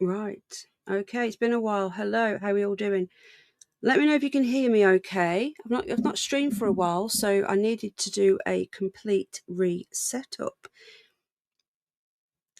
Right. Okay, it's been a while. Hello, how are we all doing? Let me know if you can hear me okay. I've not streamed for a while, so I needed to do a complete reset up.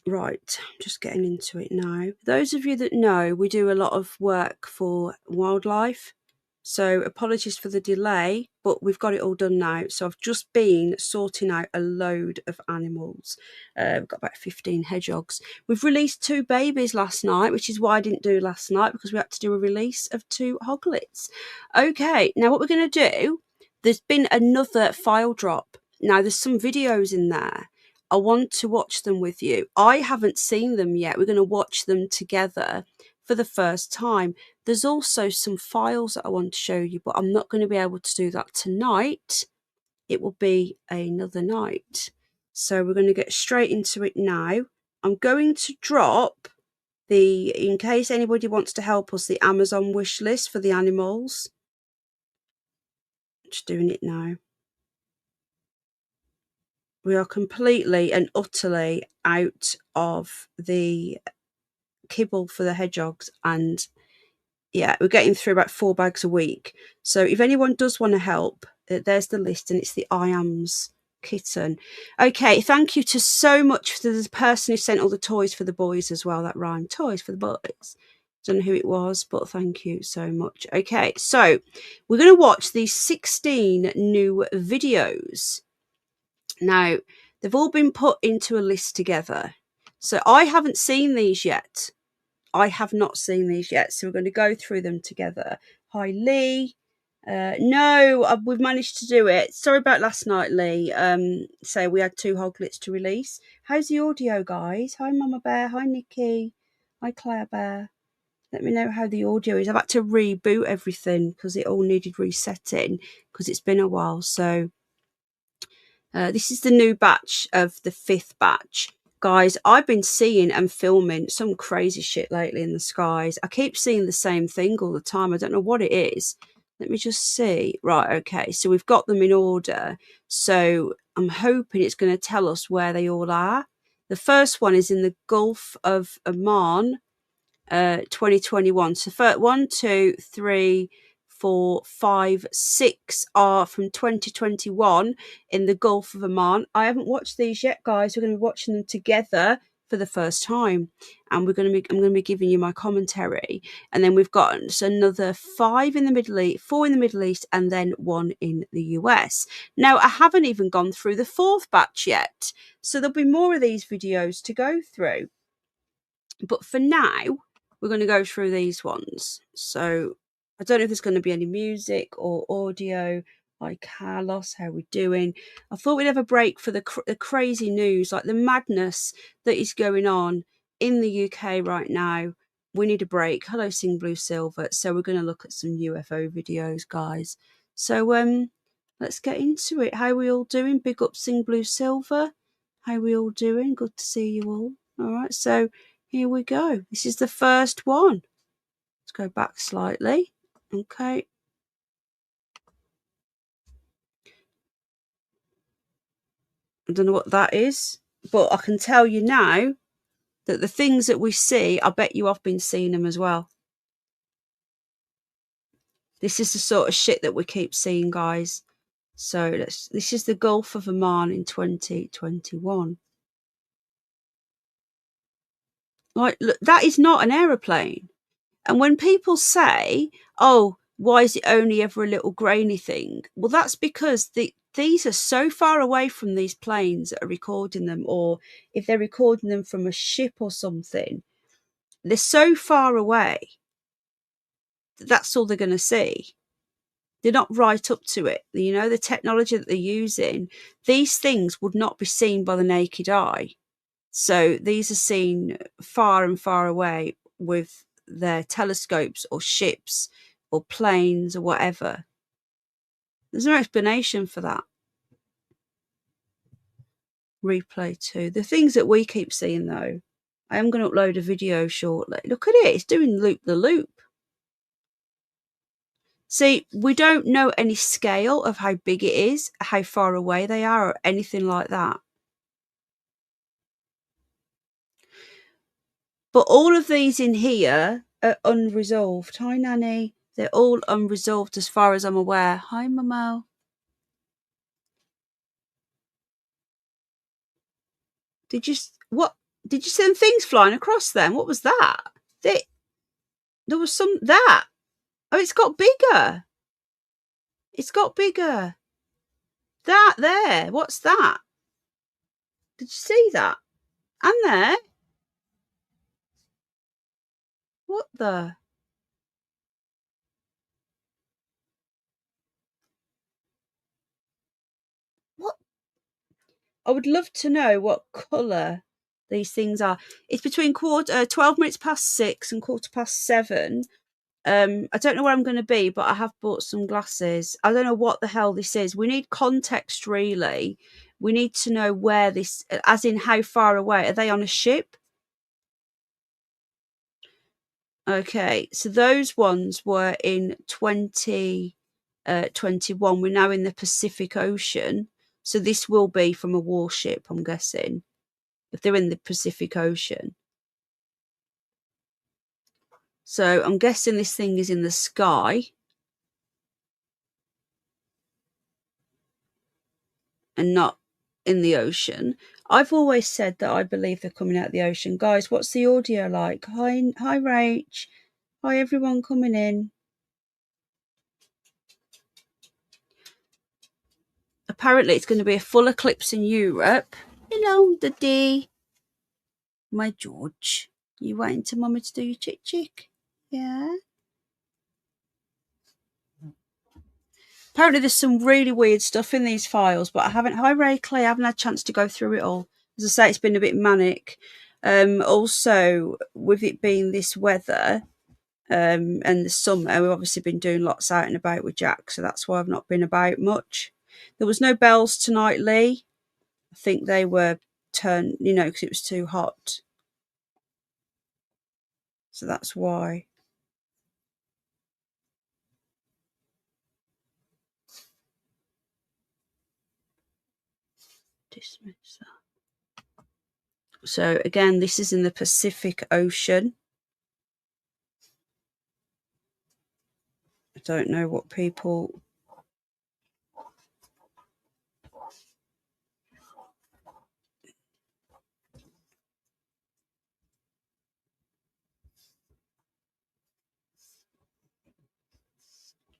Right, just getting into it now. Those of you that know, we do a lot of work for wildlife. So apologies for the delay, but we've got it all done now. So I've just been sorting out a load of animals. We've got about 15 hedgehogs. We've released 2 babies last night, which is why I didn't do last night, because we had to do a release of 2 hoglets. Okay, now what we're going to do, there's been another file drop. Now there's some videos in there. I want to watch them with you. I haven't seen them yet. We're going to watch them together for the first time. There's also some files that I want to show you, but I'm not going to be able to do that tonight. It will be another night. So we're going to get straight into it now. I'm going to drop in case anybody wants to help us, the Amazon wish list for the animals. Just doing it now. We are completely and utterly out of the kibble for the hedgehogs, and yeah, we're getting through about 4 bags a week. So if anyone does want to help, there's the list, and it's the IAMS kitten. Okay, thank you to so much to the person who sent all the toys for the boys as well. That rhymed, toys for the boys. Don't know who it was, but thank you so much. Okay, so we're going to watch these 16 new videos. Now, they've all been put into a list together. So I haven't seen these yet. I have not seen these yet. So we're going to go through them together. Hi, Lee. No, we've managed to do it. Sorry about last night, Lee. So we had 2 hoglets to release. How's the audio, guys? Hi, Mama Bear. Hi, Nikki. Hi, Claire Bear. Let me know how the audio is. I've had to reboot everything because it all needed resetting because it's been a while. So this is the new batch of the 5th batch. Guys, I've been seeing and filming some crazy shit lately in the skies. I keep seeing the same thing all the time. I don't know what it is. Let me just see. Right, okay. So we've got them in order. So I'm hoping it's going to tell us where they all are. The first one is in the Gulf of Oman, 2021. So 1, 2, 3, 4, 5, 6 are from 2021 in the Gulf of Oman. I haven't watched these yet, guys. We're going to be watching them together for the first time, and I'm going to be giving you my commentary. And then we've got another 5 in the Middle East, 4 in the Middle East, and then 1 in the US. Now, I haven't even gone through the 4th batch yet, so there'll be more of these videos to go through. But for now, we're going to go through these ones. So I don't know if there's going to be any music or audio. Hi, Carlos, how are we doing? I thought we'd have a break for the crazy news, like the madness that is going on in the UK right now. We need a break. Hello, Sing Blue Silver. So we're going to look at some UFO videos, guys. So let's get into it. How are we all doing? Big up, Sing Blue Silver. How are we all doing? Good to see you all. All right, so here we go. This is the first one. Let's go back slightly. Okay. I don't know what that is, but I can tell you now that the things that we see, I bet you I've been seeing them as well. This is the sort of shit that we keep seeing, guys. So this is the Gulf of Oman in 2021. Like, look, that is not an aeroplane. And when people say, oh, why is it only ever a little grainy thing? Well, that's because these are so far away from these planes that are recording them, or if they're recording them from a ship or something, they're so far away that that's all they're going to see. They're not right up to it. You know, the technology that they're using, these things would not be seen by the naked eye. So these are seen far and far away with their telescopes or ships or planes or whatever. There's no explanation for that. Replay 2. The things that we keep seeing, though, I am going to upload a video shortly. Look at it. It's doing loop the loop. See, we don't know any scale of how big it is, how far away they are, or anything like that. But all of these in here are unresolved. Hi, Nanny. They're all unresolved as far as I'm aware. Hi, Momo. Did you see them things flying across them? What was that? There was some that. Oh, it's got bigger. It's got bigger. That there. What's that? Did you see that? And there. What the? What? I would love to know what colour these things are. It's between 12 minutes past 6 and 7:15. I don't know where I'm going to be, but I have bought some glasses. I don't know what the hell this is. We need context, really. We need to know where this, as in how far away. Are they on a ship? Okay, so those ones were in 2021. We're now in the Pacific Ocean. So this will be from a warship, I'm guessing, if they're in the Pacific Ocean. So I'm guessing this thing is in the sky. And not in the ocean. I've always said that I believe they're coming out of the ocean. Guys, what's the audio like? Hi, Rach. Hi, everyone coming in. Apparently, it's going to be a full eclipse in Europe. Hello, Daddy. My George. You waiting to Mummy to do your chick? Yeah. Apparently, there's some really weird stuff in these files, but hi, Ray Clay. I haven't had a chance to go through it all. As I say, it's been a bit manic. Also, with it being this weather and the summer, we've obviously been doing lots out and about with Jack, so that's why I've not been about much. There was no bells tonight, Lee. I think they were turned, because it was too hot. So that's why. Dismiss that. So again, this is in the Pacific Ocean. I don't know what people...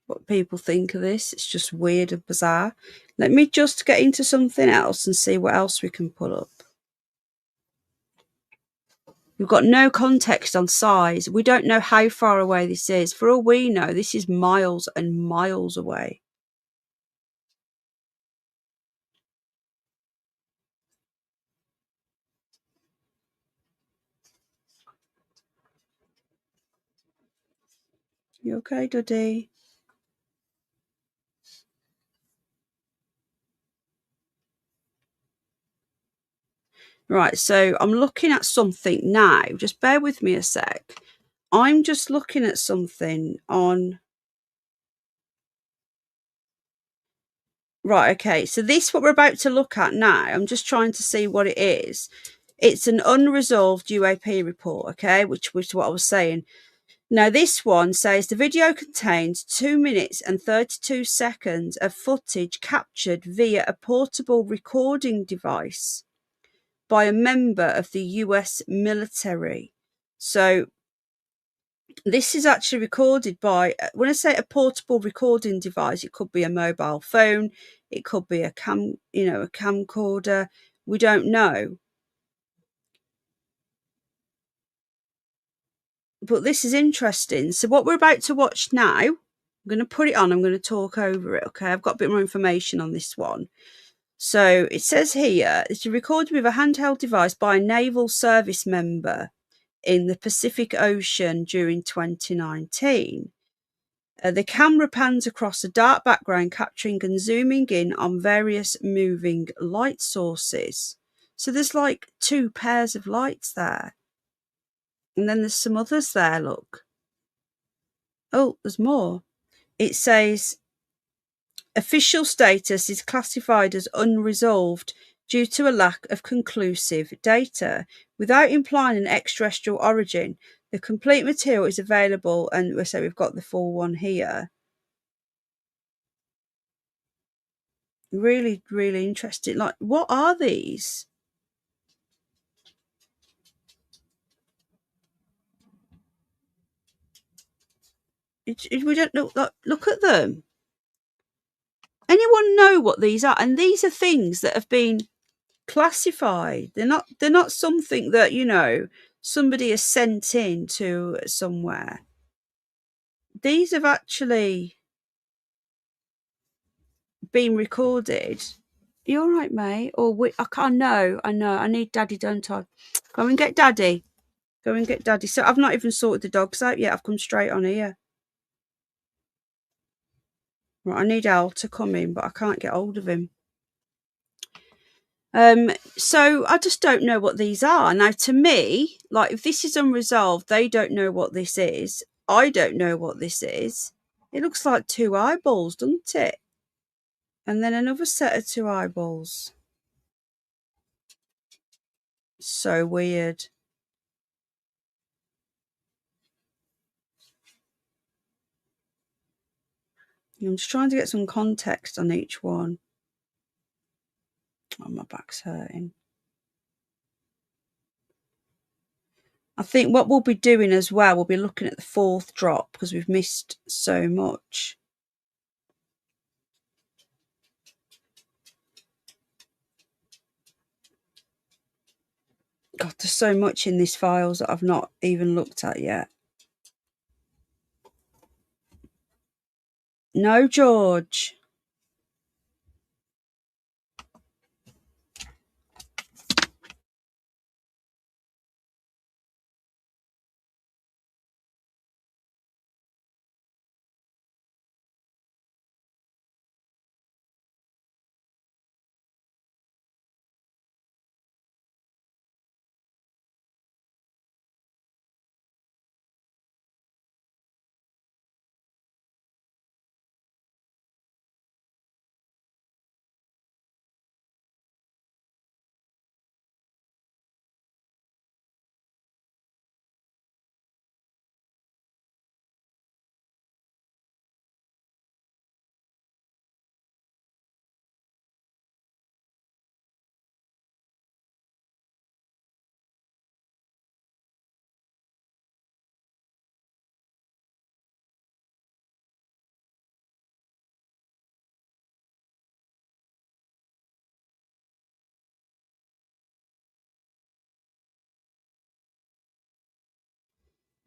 what people think of this. It's just weird and bizarre. Let me just get into something else and see what else we can pull up. We've got no context on size. We don't know how far away this is. For all we know, this is miles and miles away. You okay, Duddy? Right, so I'm looking at something now. Just bear with me a sec. I'm just looking at something on... Right, okay. So this, what we're about to look at now, I'm just trying to see what it is. It's an unresolved UAP report, okay, which was what I was saying. Now, this one says the video contains 2 minutes and 32 seconds of footage captured via a portable recording device by a member of the US military. So this is actually recorded by, when I say a portable recording device, it could be a mobile phone, it could be a camcorder. We don't know. But this is interesting. So what we're about to watch now, I'm going to put it on. I'm going to talk over it. Okay, I've got a bit more information on this one. So it says here, it's recorded with a handheld device by a naval service member in the Pacific Ocean during 2019. The camera pans across a dark background, capturing and zooming in on various moving light sources. So there's like 2 pairs of lights there. And then there's some others there, look. Oh, there's more. It says, official status is classified as unresolved due to a lack of conclusive data. Without implying an extraterrestrial origin, the complete material is available, and so we've got the full one here. Really, really interesting. Like, what are these? We don't know. Like, look at them. Anyone know what these are? And these are things that have been classified. They're not something that, you know, somebody has sent in to somewhere. These have actually been recorded. You all right, mate? Or I can't know. I know. I need Daddy, don't I? Go and get Daddy. Go and get Daddy. So I've not even sorted the dogs out yet. I've come straight on here. Right, I need Al to come in, but I can't get hold of him. So I just don't know what these are. Now, to me, like, if this is unresolved, they don't know what this is. I don't know what this is. It looks like 2 eyeballs, doesn't it? And then another set of 2 eyeballs. So weird. I'm just trying to get some context on each one. Oh, my back's hurting. I think what we'll be doing as well, we'll be looking at the 4th drop because we've missed so much. God, there's so much in these files that I've not even looked at yet. No, George.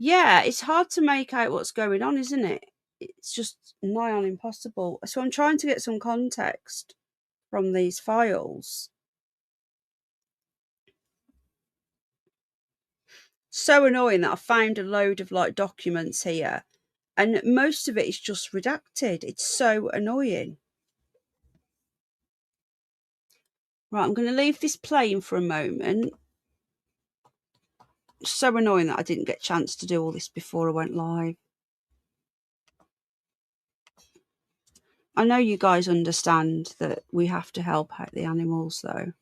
Yeah, it's hard to make out what's going on, isn't it? It's just nigh on impossible. So I'm trying to get some context from these files. So annoying that I found a load of like documents here, and most of it is just redacted. It's so annoying. Right, I'm going to leave this playing for a moment. It's so annoying that I didn't get a chance to do all this before I went live. I know you guys understand that we have to help out the animals, though.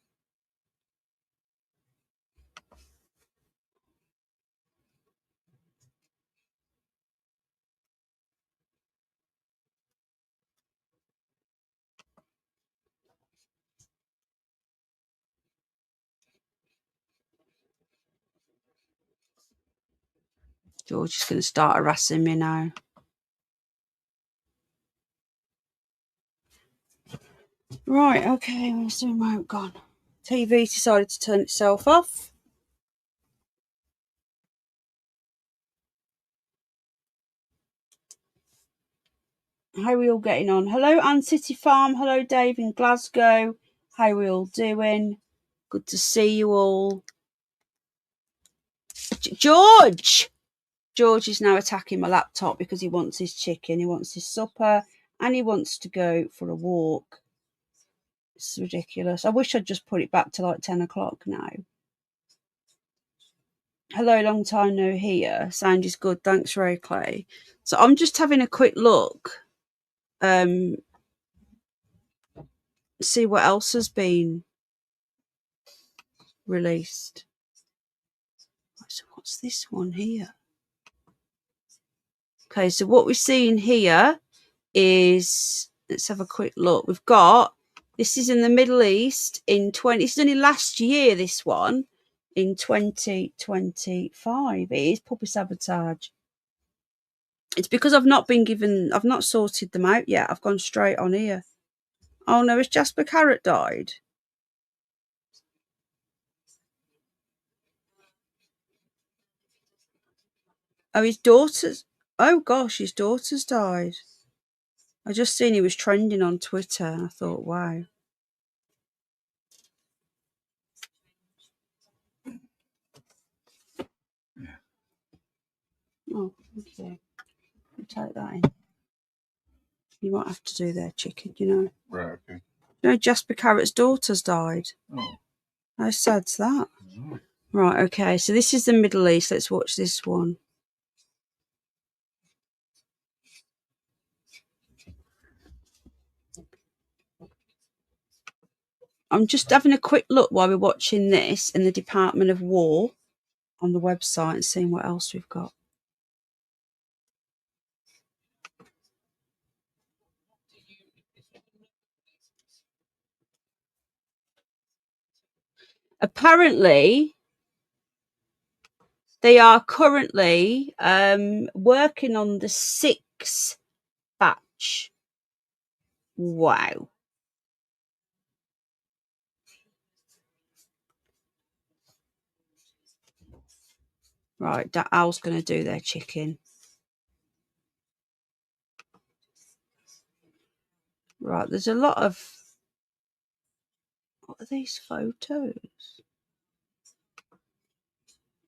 George is going to start harassing me now. Right, okay, where's the remote gone? TV decided to turn itself off. How are we all getting on? Hello, Ann City Farm. Hello, Dave in Glasgow. How are we all doing? Good to see you all. George! George is now attacking my laptop because he wants his chicken, he wants his supper, and he wants to go for a walk. It's ridiculous. I wish I'd just put it back to like 10 o'clock now. Hello, long time no hear. Sound is good. Thanks, Ray Clay. So I'm just having a quick look. See what else has been released. So what's this one here? Okay, so what we're seeing here is, let's have a quick look. We've got, this is in the Middle East in this is only last year, this one, in 2025. It is puppy sabotage. It's because I've not sorted them out yet. I've gone straight on here. Oh no, has Jasper Carrot died? Oh, his daughter's, oh gosh, his daughter's died. I just seen he was trending on Twitter and I thought, wow. Oh, okay. I'll take that in. You might have to do their chicken, you know. Right, okay. No, Jasper Carrot's daughter's died. Oh. How sad's that? Right, okay, so this is the Middle East. Let's watch this one. I'm just having a quick look while we're watching this in the Department of War on the website and seeing what else we've got. Apparently, they are currently working on the 6th batch. Wow. Right, Al's going to do their chicken. Right, there's a lot of... What are these photos?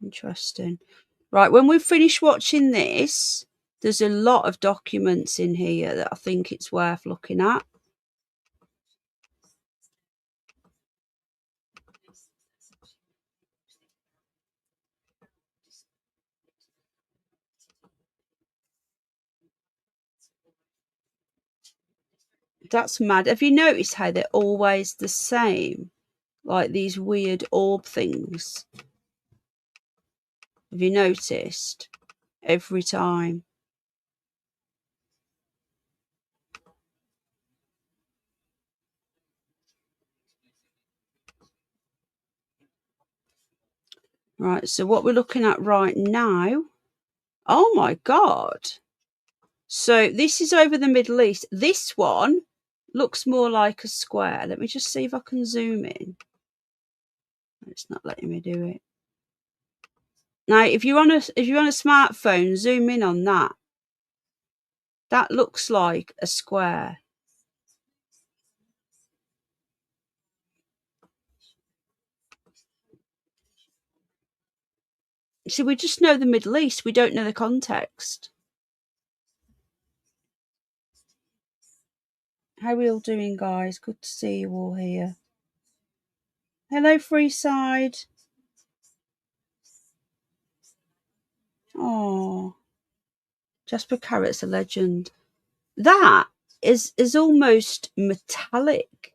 Interesting. Right, when we finish watching this, there's a lot of documents in here that I think it's worth looking at. That's mad. Have you noticed how they're always the same? Like these weird orb things. Have you noticed? Every time. Right, so what we're looking at right now... Oh my God. So this is over the Middle East. This one looks more like a square. Let me just see if I can zoom in. It's not letting me do it. Now, if you're on a smartphone, zoom in on that. That looks like a square. See, we just know the Middle East. We don't know the context. How are we all doing, guys? Good to see you all here. Hello, Freeside. Oh, Jasper Carrot's a legend. That is almost metallic.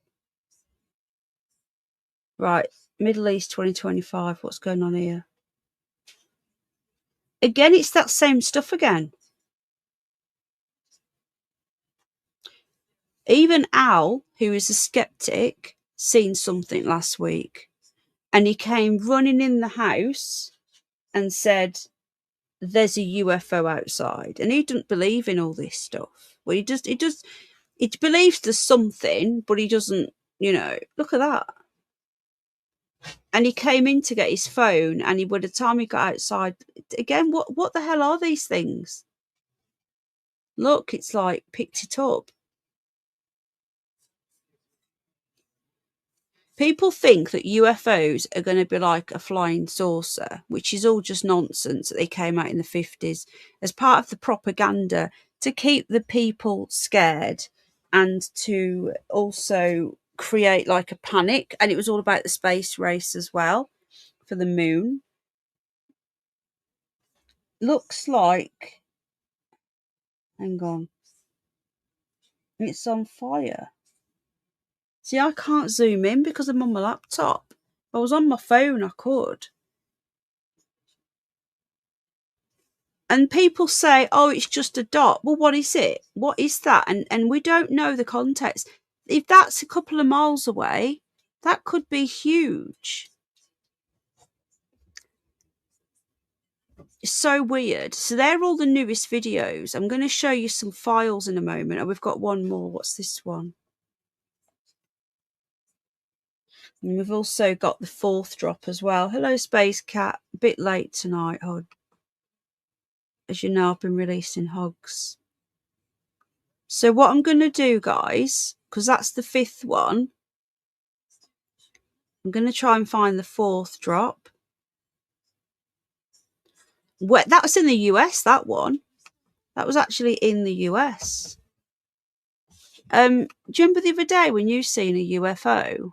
Right, Middle East 2025. What's going on here? Again, it's that same stuff again. Even Al, who is a skeptic, seen something last week, and he came running in the house and said, there's a UFO outside. And he doesn't believe in all this stuff. Well, he believes there's something, but he doesn't, you know, look at that. And he came in to get his phone, and by the time he got outside, again, what the hell are these things? Look, it's like picked it up. People think that UFOs are going to be like a flying saucer, which is all just nonsense that they came out in the 50s as part of the propaganda to keep the people scared and to also create like a panic. And it was all about the space race as well for the moon. Looks like, hang on, it's on fire. See, I can't zoom in because I'm on my laptop. If I was on my phone, I could. And people say, oh, it's just a dot. Well, what is it? What is that? And we don't know the context. If that's a couple of miles away, that could be huge. It's so weird. So they're all the newest videos. I'm going to show you some files in a moment. And we've got one more. What's this one? And we've also got the fourth drop as well. Hello, Space Cat. A bit late tonight. Oh, as you know, I've been releasing hogs. So what I'm going to do, guys, because that's the fifth one, I'm going to try and find the fourth drop. That was in the US, that one. That was actually in the US. Do you remember the other day when you seen a UFO?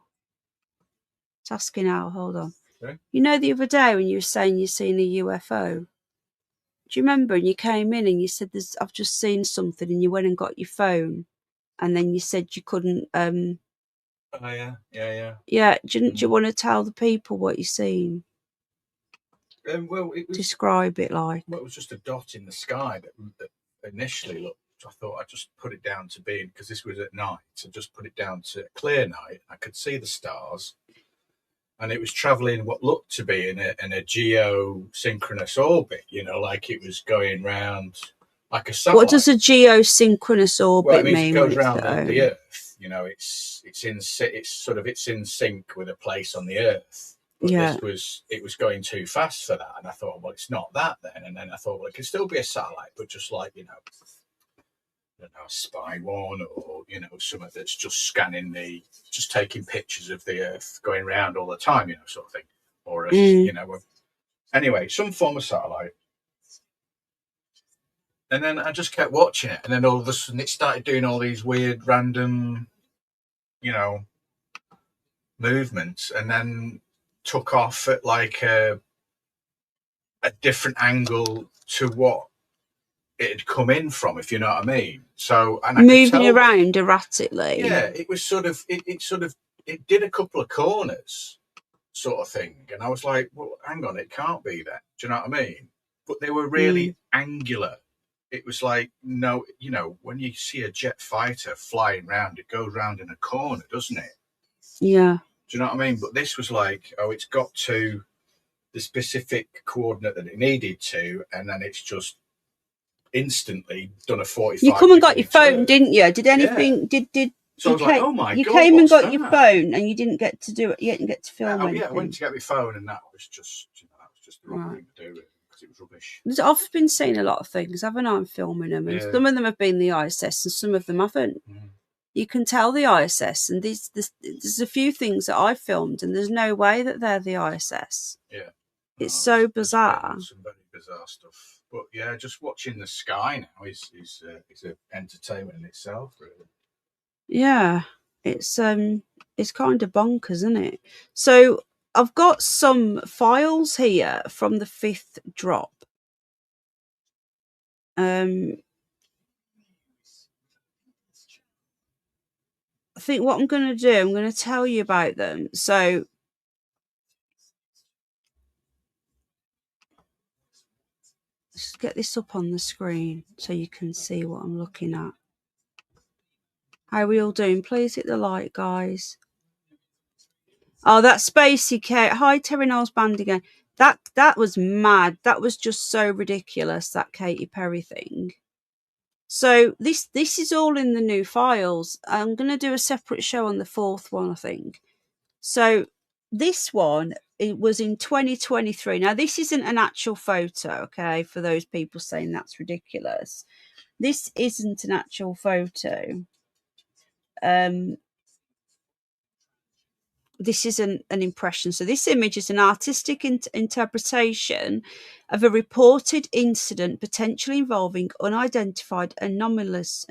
It's asking Al, hold on. Okay. You know the other day when you were saying you seen a UFO? Do you remember? And you came in and you said, I've just seen something, and you went and got your phone. And then you said you couldn't... Oh, yeah. Yeah, didn't you want to tell the people what you seen? Well, it was... Describe it like... Well, it was just a dot in the sky that initially looked... I thought I'd just put it down to being... Because this was at night. So just put it down to a clear night. I could see the stars. And it was travelling what looked to be in a geosynchronous orbit, you know, like it was going round like a satellite. What does a geosynchronous orbit well, it means mean? It goes around the Earth. You know, it's in sync with a place on the Earth. But yeah. It was going too fast for that. And I thought, well, it's not that then. And then I thought, well, it could still be a satellite, but just like, you know, I don't know, a spy one, or, you know, something that's just just taking pictures of the Earth going around all the time, you know, sort of thing. Or, you know, anyway, some form of satellite. And then I just kept watching it. And then all of a sudden it started doing all these weird, random, you know, movements, and then took off at like a different angle to what it had come in from, if you know what I mean. So, and I moving around erratically. Yeah, it was sort of it did a couple of corners, sort of thing, and I was like, well, hang on, it can't be that. Do you know what I mean? But they were really angular. It was like, no, you know, when you see a jet fighter flying round, it goes round in a corner, doesn't it? Yeah. Do you know what I mean? But this was like, oh, it's got to the specific coordinate that it needed to, and then it's just instantly done a 45. You come and got your phone, didn't you? Did anything? Yeah. Did so I was like, oh my god! You came and got your phone, and you didn't get to do it. You didn't get to film anything. Yeah, I went to get my phone, and that was just, you know, that was just the wrong thing to do, because it was rubbish. I've been seeing a lot of things, haven't I? I'm filming them, and some of them have been the ISS, and some of them haven't. You can tell the ISS, and there's a few things that I filmed, and there's no way that they're the ISS. Yeah, it's so bizarre. Some very bizarre stuff. But yeah, just watching the sky now is an entertainment in itself, really. Yeah, it's kind of bonkers, isn't it? So I've got some files here from the fifth drop. I think what I'm going to do, I'm going to tell you about them. So let's get this up on the screen so you can see what I'm looking at. How are we all doing? Please hit the like, guys. Oh, that Spacey Cat. Hi, Terry Knowles Band again. That was mad. That was just so ridiculous, that Katy Perry thing. So this is all in the new files. I'm going to do a separate show on the fourth one, I think. So this one, it was in 2023. Now, this isn't an actual photo, okay, for those people saying that's ridiculous. This isn't an actual photo. This is an impression. So this image is an artistic interpretation of a reported incident potentially involving unidentified anomalous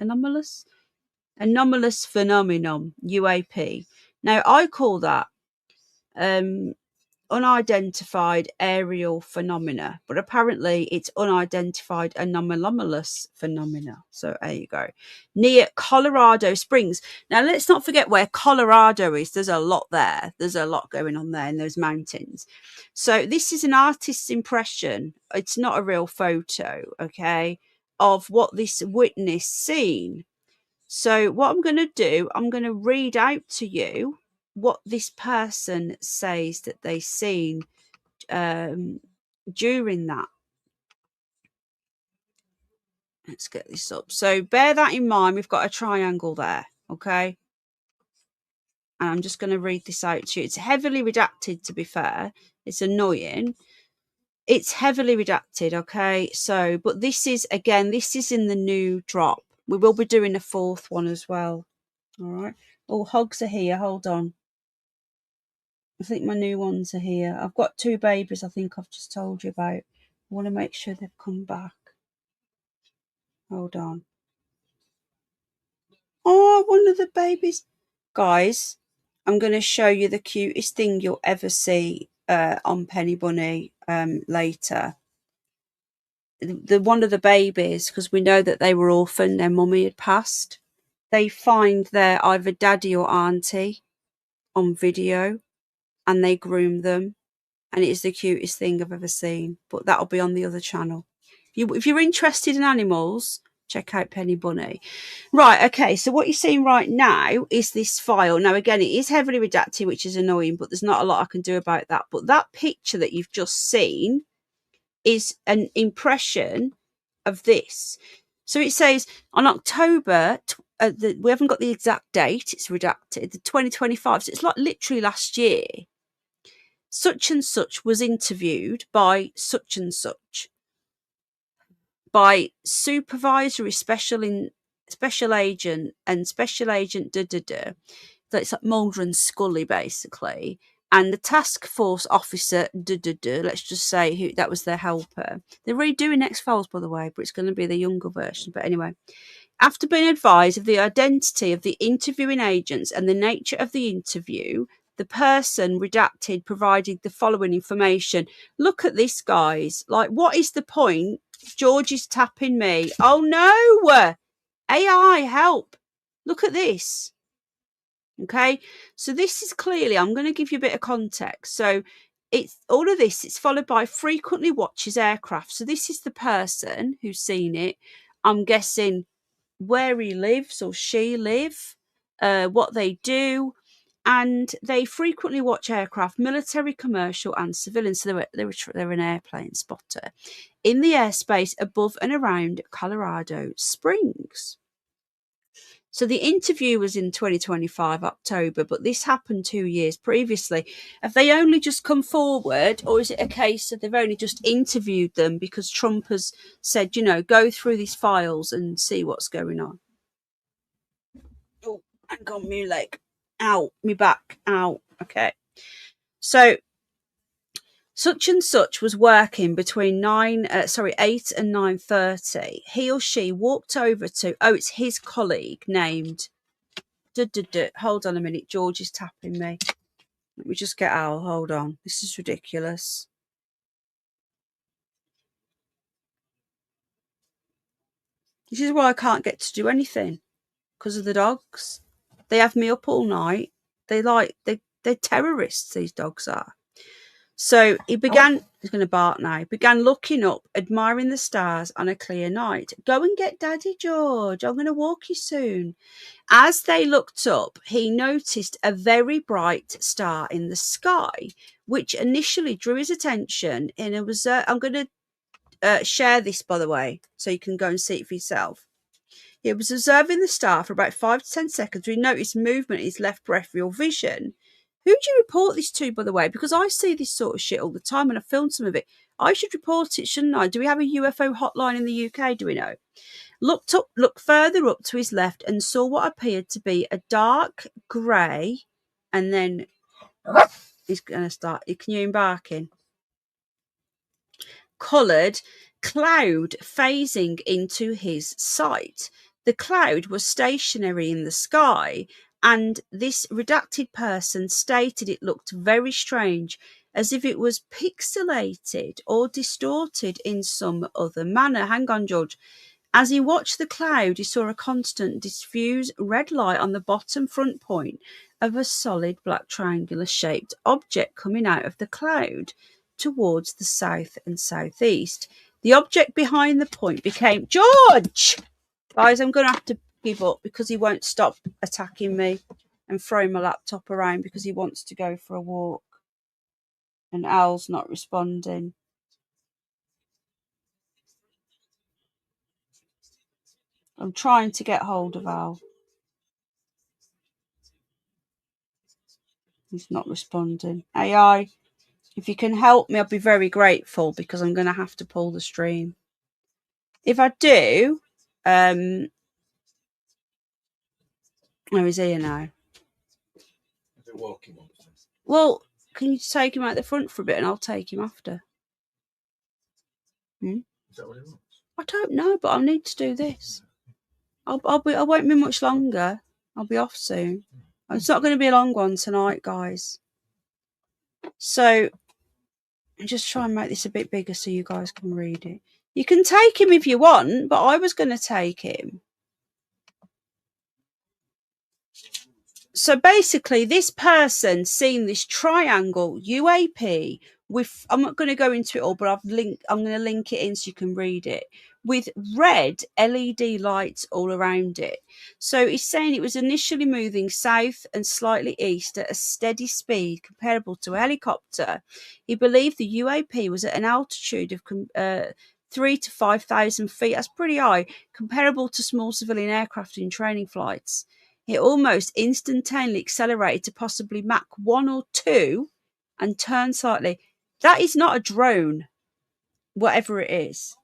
phenomenon, UAP. Now, I call that unidentified aerial phenomena, but apparently it's unidentified anomalous phenomena. So there you go. Near Colorado Springs. Now let's not forget where Colorado is. There's a lot there. There's a lot going on there in those mountains. So this is an artist's impression. It's not a real photo, okay, of what this witness seen. So what I'm going to do, I'm going to read out to you what this person says that they seen during that. Let's get this up. So bear that in mind. We've got a triangle there, okay? And I'm just going to read this out to you. It's heavily redacted, to be fair. It's annoying. It's heavily redacted, okay? So, but this is, again, this is in the new drop. We will be doing a fourth one as well. All right. Oh, hogs are here. Hold on. I think my new ones are here. I've got 2 babies I think I've just told you about. I want to make sure they've come back. Hold on. Oh, one of the babies. Guys, I'm going to show you the cutest thing you'll ever see on Penny Bunny later. One of the babies, because we know that they were orphaned, their mummy had passed. They find their either daddy or auntie on video and they groom them. And it is the cutest thing I've ever seen. But that'll be on the other channel. If you're interested in animals, check out Penny Bunny. Right, okay, so what you're seeing right now is this file. Now, again, it is heavily redacted, which is annoying, but there's not a lot I can do about that. But that picture that you've just seen is an impression of this. So it says on October, we haven't got the exact date, it's redacted, the 2025, so it's like literally last year. Such and such was interviewed by such and such, by supervisory special agent and special agent That's like Mulder and Scully basically, and the task force officer let's just say who that was their helper. They're redoing X-Files, by the way, but it's going to be the younger version. But anyway, after being advised of the identity of the interviewing agents and the nature of the interview, the person redacted provided the following information. Look at this, guys. Like, what is the point? George is tapping me. Oh no! AI, help! Look at this. Okay, so this is clearly, I'm going to give you a bit of context. So it's all of this, it's followed by frequently watches aircraft. So this is the person who's seen it. I'm guessing where he lives or she live, what they do, and they frequently watch aircraft, military, commercial, and civilian. So they're an airplane spotter in the airspace above and around Colorado Springs. So the interview was in 2025, October, but this happened 2 years previously. Have they only just come forward, or is it a case that they've only just interviewed them because Trump has said, you know, go through these files and see what's going on? Oh, hang on, my leg. Ow, me back. Ow. Okay. So such and such was working between 8 and 9:30. He or she walked over to, it's his colleague named, hold on a minute, George is tapping me. Let me just get out, hold on. This is ridiculous. This is why I can't get to do anything, because of the dogs. They have me up all night. They're terrorists, these dogs are. So he began, he's going to bark now, began looking up, admiring the stars on a clear night. Go and get Daddy, George. I'm going to walk you soon. As they looked up, he noticed a very bright star in the sky, which initially drew his attention. And it was, I'm going to share this, by the way, so you can go and see it for yourself. He was observing the star for about 5 to 10 seconds. We noticed movement in his left peripheral vision. Who do you report this to, by the way? Because I see this sort of shit all the time and I filmed some of it. I should report it, shouldn't I? Do we have a UFO hotline in the UK? Do we know? Looked further up to his left and saw what appeared to be a dark grey, and then he's going to start. Can you hear him barking? Coloured cloud phasing into his sight. The cloud was stationary in the sky, and this redacted person stated it looked very strange as if it was pixelated or distorted in some other manner. Hang on, George. As he watched the cloud, he saw a constant diffuse red light on the bottom front point of a solid black triangular shaped object coming out of the cloud towards the south and southeast. The object behind the point became... George! Guys, I'm going to have to give up because he won't stop attacking me and throwing my laptop around because he wants to go for a walk. And Al's not responding. I'm trying to get hold of Al. He's not responding. AI, if you can help me, I'll be very grateful because I'm going to have to pull the stream. If I do, where is he now? Is it walking on? Well, can you take him out the front for a bit and I'll take him after? Is that what he wants? I don't know, but I'll need to do this. I won't be much longer. I'll be off soon. It's not going to be a long one tonight, guys. So just try and make this a bit bigger so you guys can read it. You can take him if you want, but I was going to take him. So basically, this person seen this triangle UAP with, I'm not going to go into it all, but I'm going to link it in so you can read it, with red LED lights all around it. So he's saying it was initially moving south and slightly east at a steady speed comparable to a helicopter. He believed the UAP was at an altitude of 3,000 to 5,000 feet. That's pretty high, comparable to small civilian aircraft in training flights. It almost instantaneously accelerated to possibly Mach 1 or 2 and turned slightly. That is not a drone, whatever it is.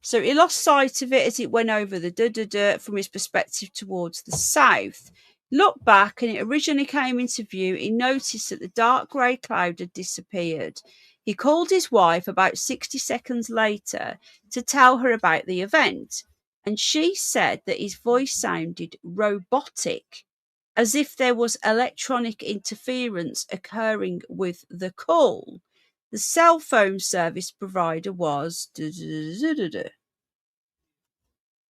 So he lost sight of it as it went over the from his perspective towards the south. Looked back and it originally came into view. He noticed that the dark grey cloud had disappeared. He called his wife about 60 seconds later to tell her about the event. And she said that his voice sounded robotic, as if there was electronic interference occurring with the call. The cell phone service provider was... And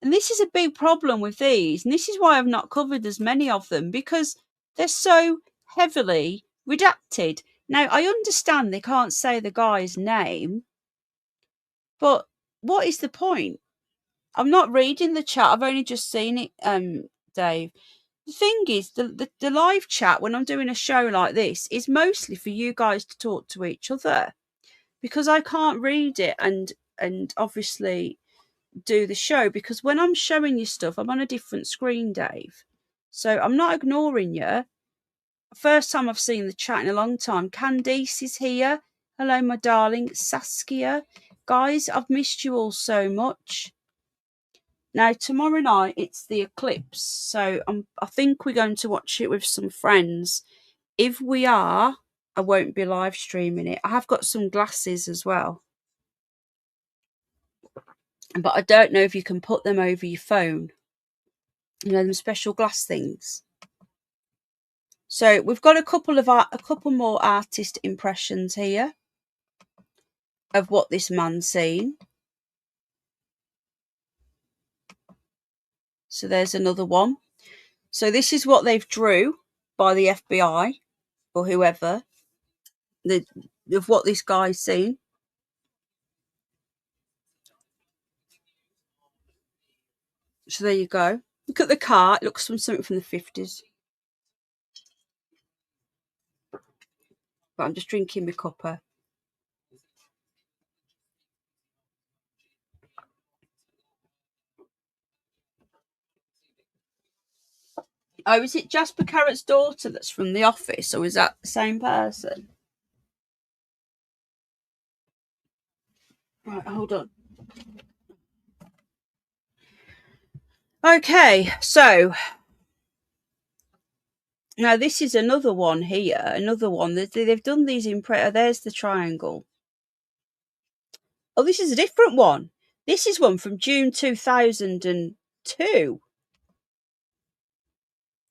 this is a big problem with these. And this is why I've not covered as many of them, because they're so heavily redacted. Now, I understand they can't say the guy's name, but what is the point? I'm not reading the chat. I've only just seen it, Dave. The thing is, the live chat, when I'm doing a show like this, is mostly for you guys to talk to each other, because I can't read it and obviously do the show, because when I'm showing you stuff, I'm on a different screen, Dave. So I'm not ignoring you. First time I've seen the chat in a long time. Candice is here. Hello, my darling. Saskia. Guys, I've missed you all so much. Now, tomorrow night, it's the eclipse, so I think we're going to watch it with some friends. If we are, I won't be live streaming it. I have got some glasses as well, but I don't know if you can put them over your phone. You know, them special glass things. So we've got a couple more artist impressions here of what this man's seen. So there's another one. So this is what they've drew by the FBI or whoever of what this guy's seen. So there you go. Look at the car. It looks like something from the 50s. But I'm just drinking my cuppa. Oh, is it Jasper Carrot's daughter that's from The Office, or is that the same person? Right, hold on. Okay, so now this is another one here. Another one. They've done these in... There's the triangle. Oh, this is a different one. This is one from June 2002.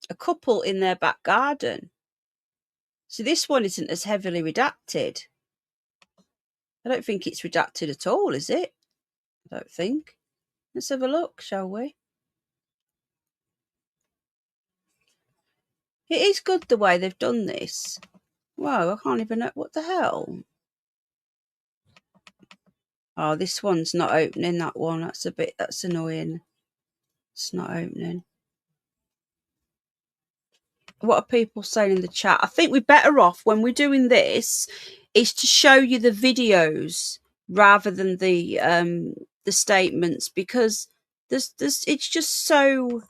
A couple in their back garden. So this one isn't as heavily redacted. I don't think it's redacted at all, is it? I don't think. Let's have a look, shall we? It is good the way they've done this. Whoa, I can't even know. What the hell? Oh, this one's not opening, that one. That's annoying. It's not opening. What are people saying in the chat? I think we're better off when we're doing this is to show you the videos rather than the statements, because there's it's just so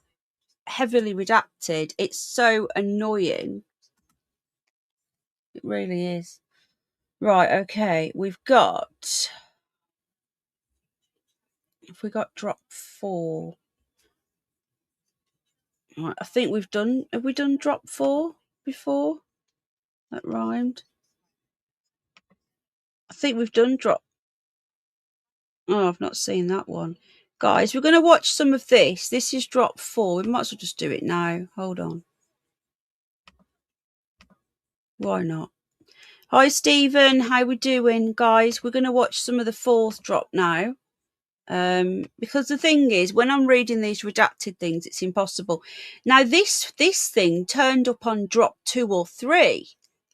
heavily redacted. It's so annoying. It really is. Right, okay. We've got drop 4. Right, I think have we done drop 4 before? That rhymed. I think we've done drop. Oh, I've not seen that one. Guys, we're going to watch some of this. This is drop 4. We might as well just do it now. Hold on. Why not? Hi, Stephen. How we doing, guys? We're going to watch some of the 4th drop now. Because the thing is, when I'm reading these redacted things, it's impossible. Now, this thing turned up on drop 2 or 3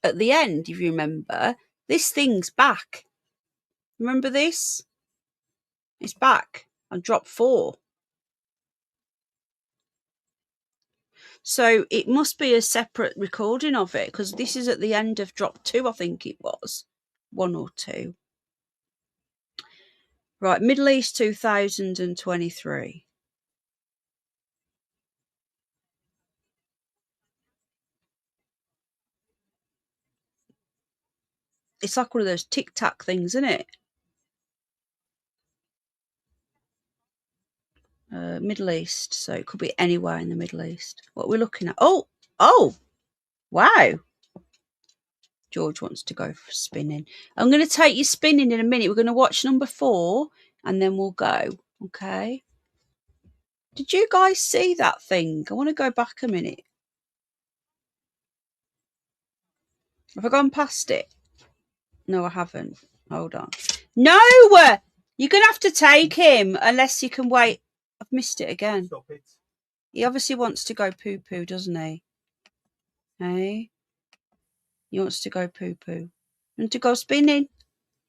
at the end, if you remember. This thing's back. Remember this? It's back on drop 4. So it must be a separate recording of it, because this is at the end of drop 2, I think it was. 1 or 2. Right, Middle East 2023. It's like one of those tic-tac things, isn't it? Middle East, so it could be anywhere in the Middle East. What we're looking at? Oh, wow. George wants to go for spinning. I'm going to take you spinning in a minute. We're going to watch number 4 and then we'll go. Okay. Did you guys see that thing? I want to go back a minute. Have I gone past it? No, I haven't. Hold on. No! You're going to have to take him unless you can wait. I've missed it again. Stop it. He obviously wants to go poo-poo, doesn't he? Hey? He wants to go poo-poo. And to go spinning.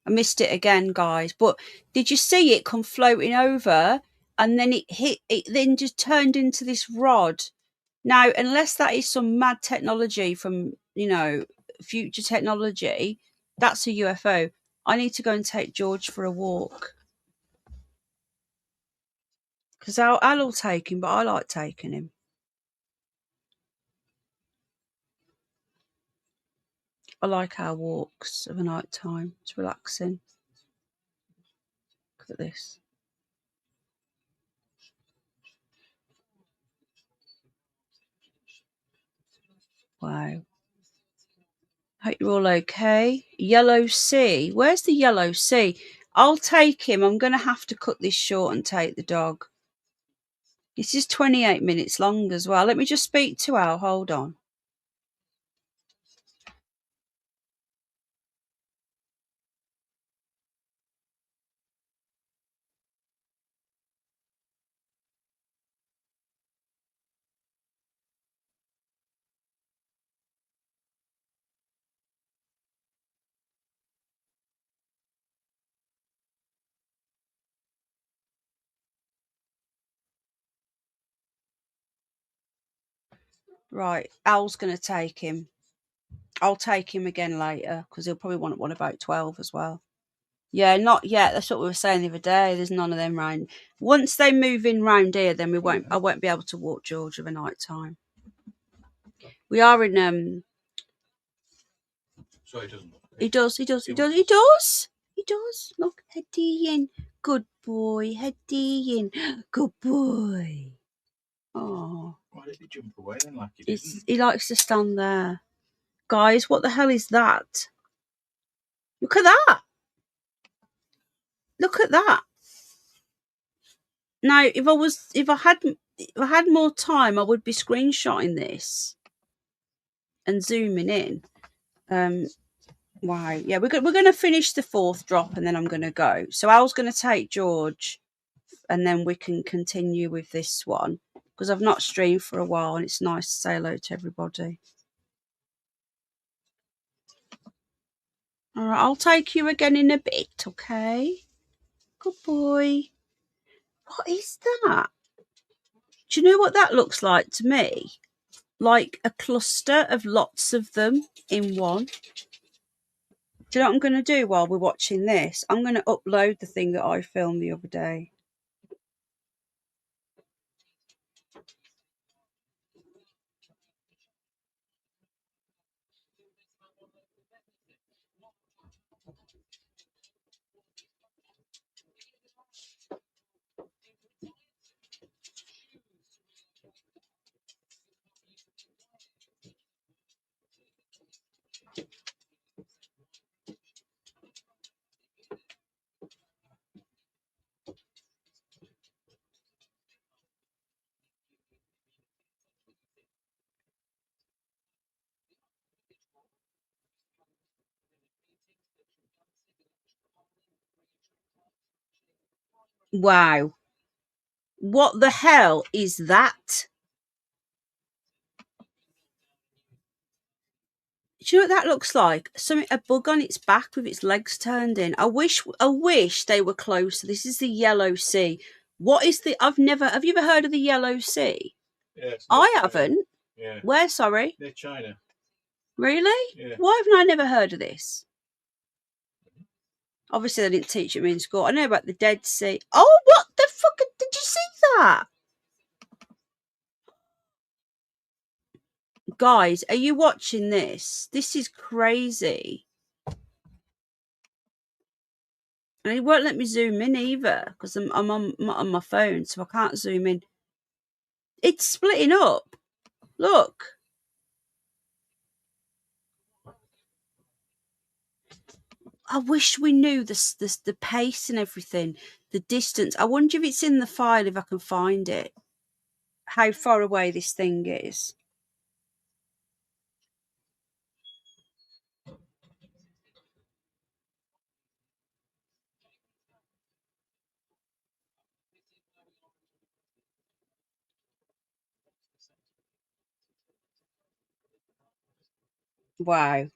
I missed it again, guys. But did you see it come floating over? And then it then just turned into this rod. Now, unless that is some mad technology from, future technology, that's a UFO. I need to go and take George for a walk. Because I'll take him, but I like taking him. I like our walks of a night time. It's relaxing. Look at this. Wow. Hope you're all okay. Yellow Sea. Where's the Yellow Sea? I'll take him. I'm going to have to cut this short and take the dog. This is 28 minutes long as well. Let me just speak to Al. Hold on. Right. Al's going to take him. I'll take him again later because he'll probably want one about 12 as well. Yeah, not yet. That's what we were saying the other day. There's none of them round. Once they move in round here, then I won't be able to walk George of a night time. We are in So he doesn't. He does. Look, Hedian. Good boy, Hedian. Good boy. Oh. Why did he jump away then like he didn't? He likes to stand there. Guys, what the hell is that? Look at that. Look at that. Now, if I had more time, I would be screenshotting this and zooming in. Wow. Yeah, we're going to finish the 4th drop and then I'm going to go. So Al's going to take George and then we can continue with this one because I've not streamed for a while and it's nice to say hello to everybody. All right, I'll take you again in a bit, okay? Good boy. What is that? Do you know what that looks like to me? Like a cluster of lots of them in one. Do you know what I'm going to do while we're watching this? I'm going to upload the thing that I filmed the other day. Wow. What the hell is that? Do you know what that looks like? Something, a bug on its back with its legs turned in. I wish they were closer. This is the Yellow Sea. What is the? Have you ever heard of the Yellow Sea? Yeah, I haven't. Yeah. Where? Sorry. Near China. Really? Yeah. Why haven't I never heard of this? Obviously, they didn't teach it me in school. I know about the Dead Sea. Oh, what the fuck? Did you see that? Guys, are you watching this? This is crazy. And it won't let me zoom in either because I'm on my phone, so I can't zoom in. It's splitting up. Look. I wish we knew the pace and everything, the distance. I wonder if it's in the file, if I can find it. How far away this thing is. Wow.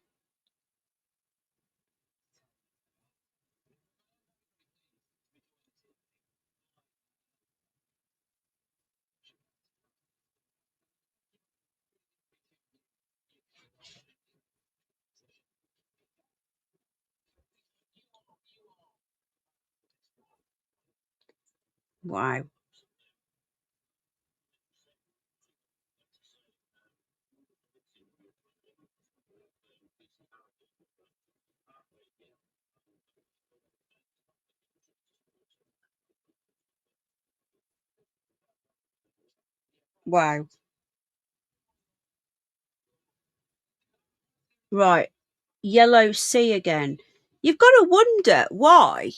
Wow. Wow. Right. Yellow Sea again. You've got to wonder why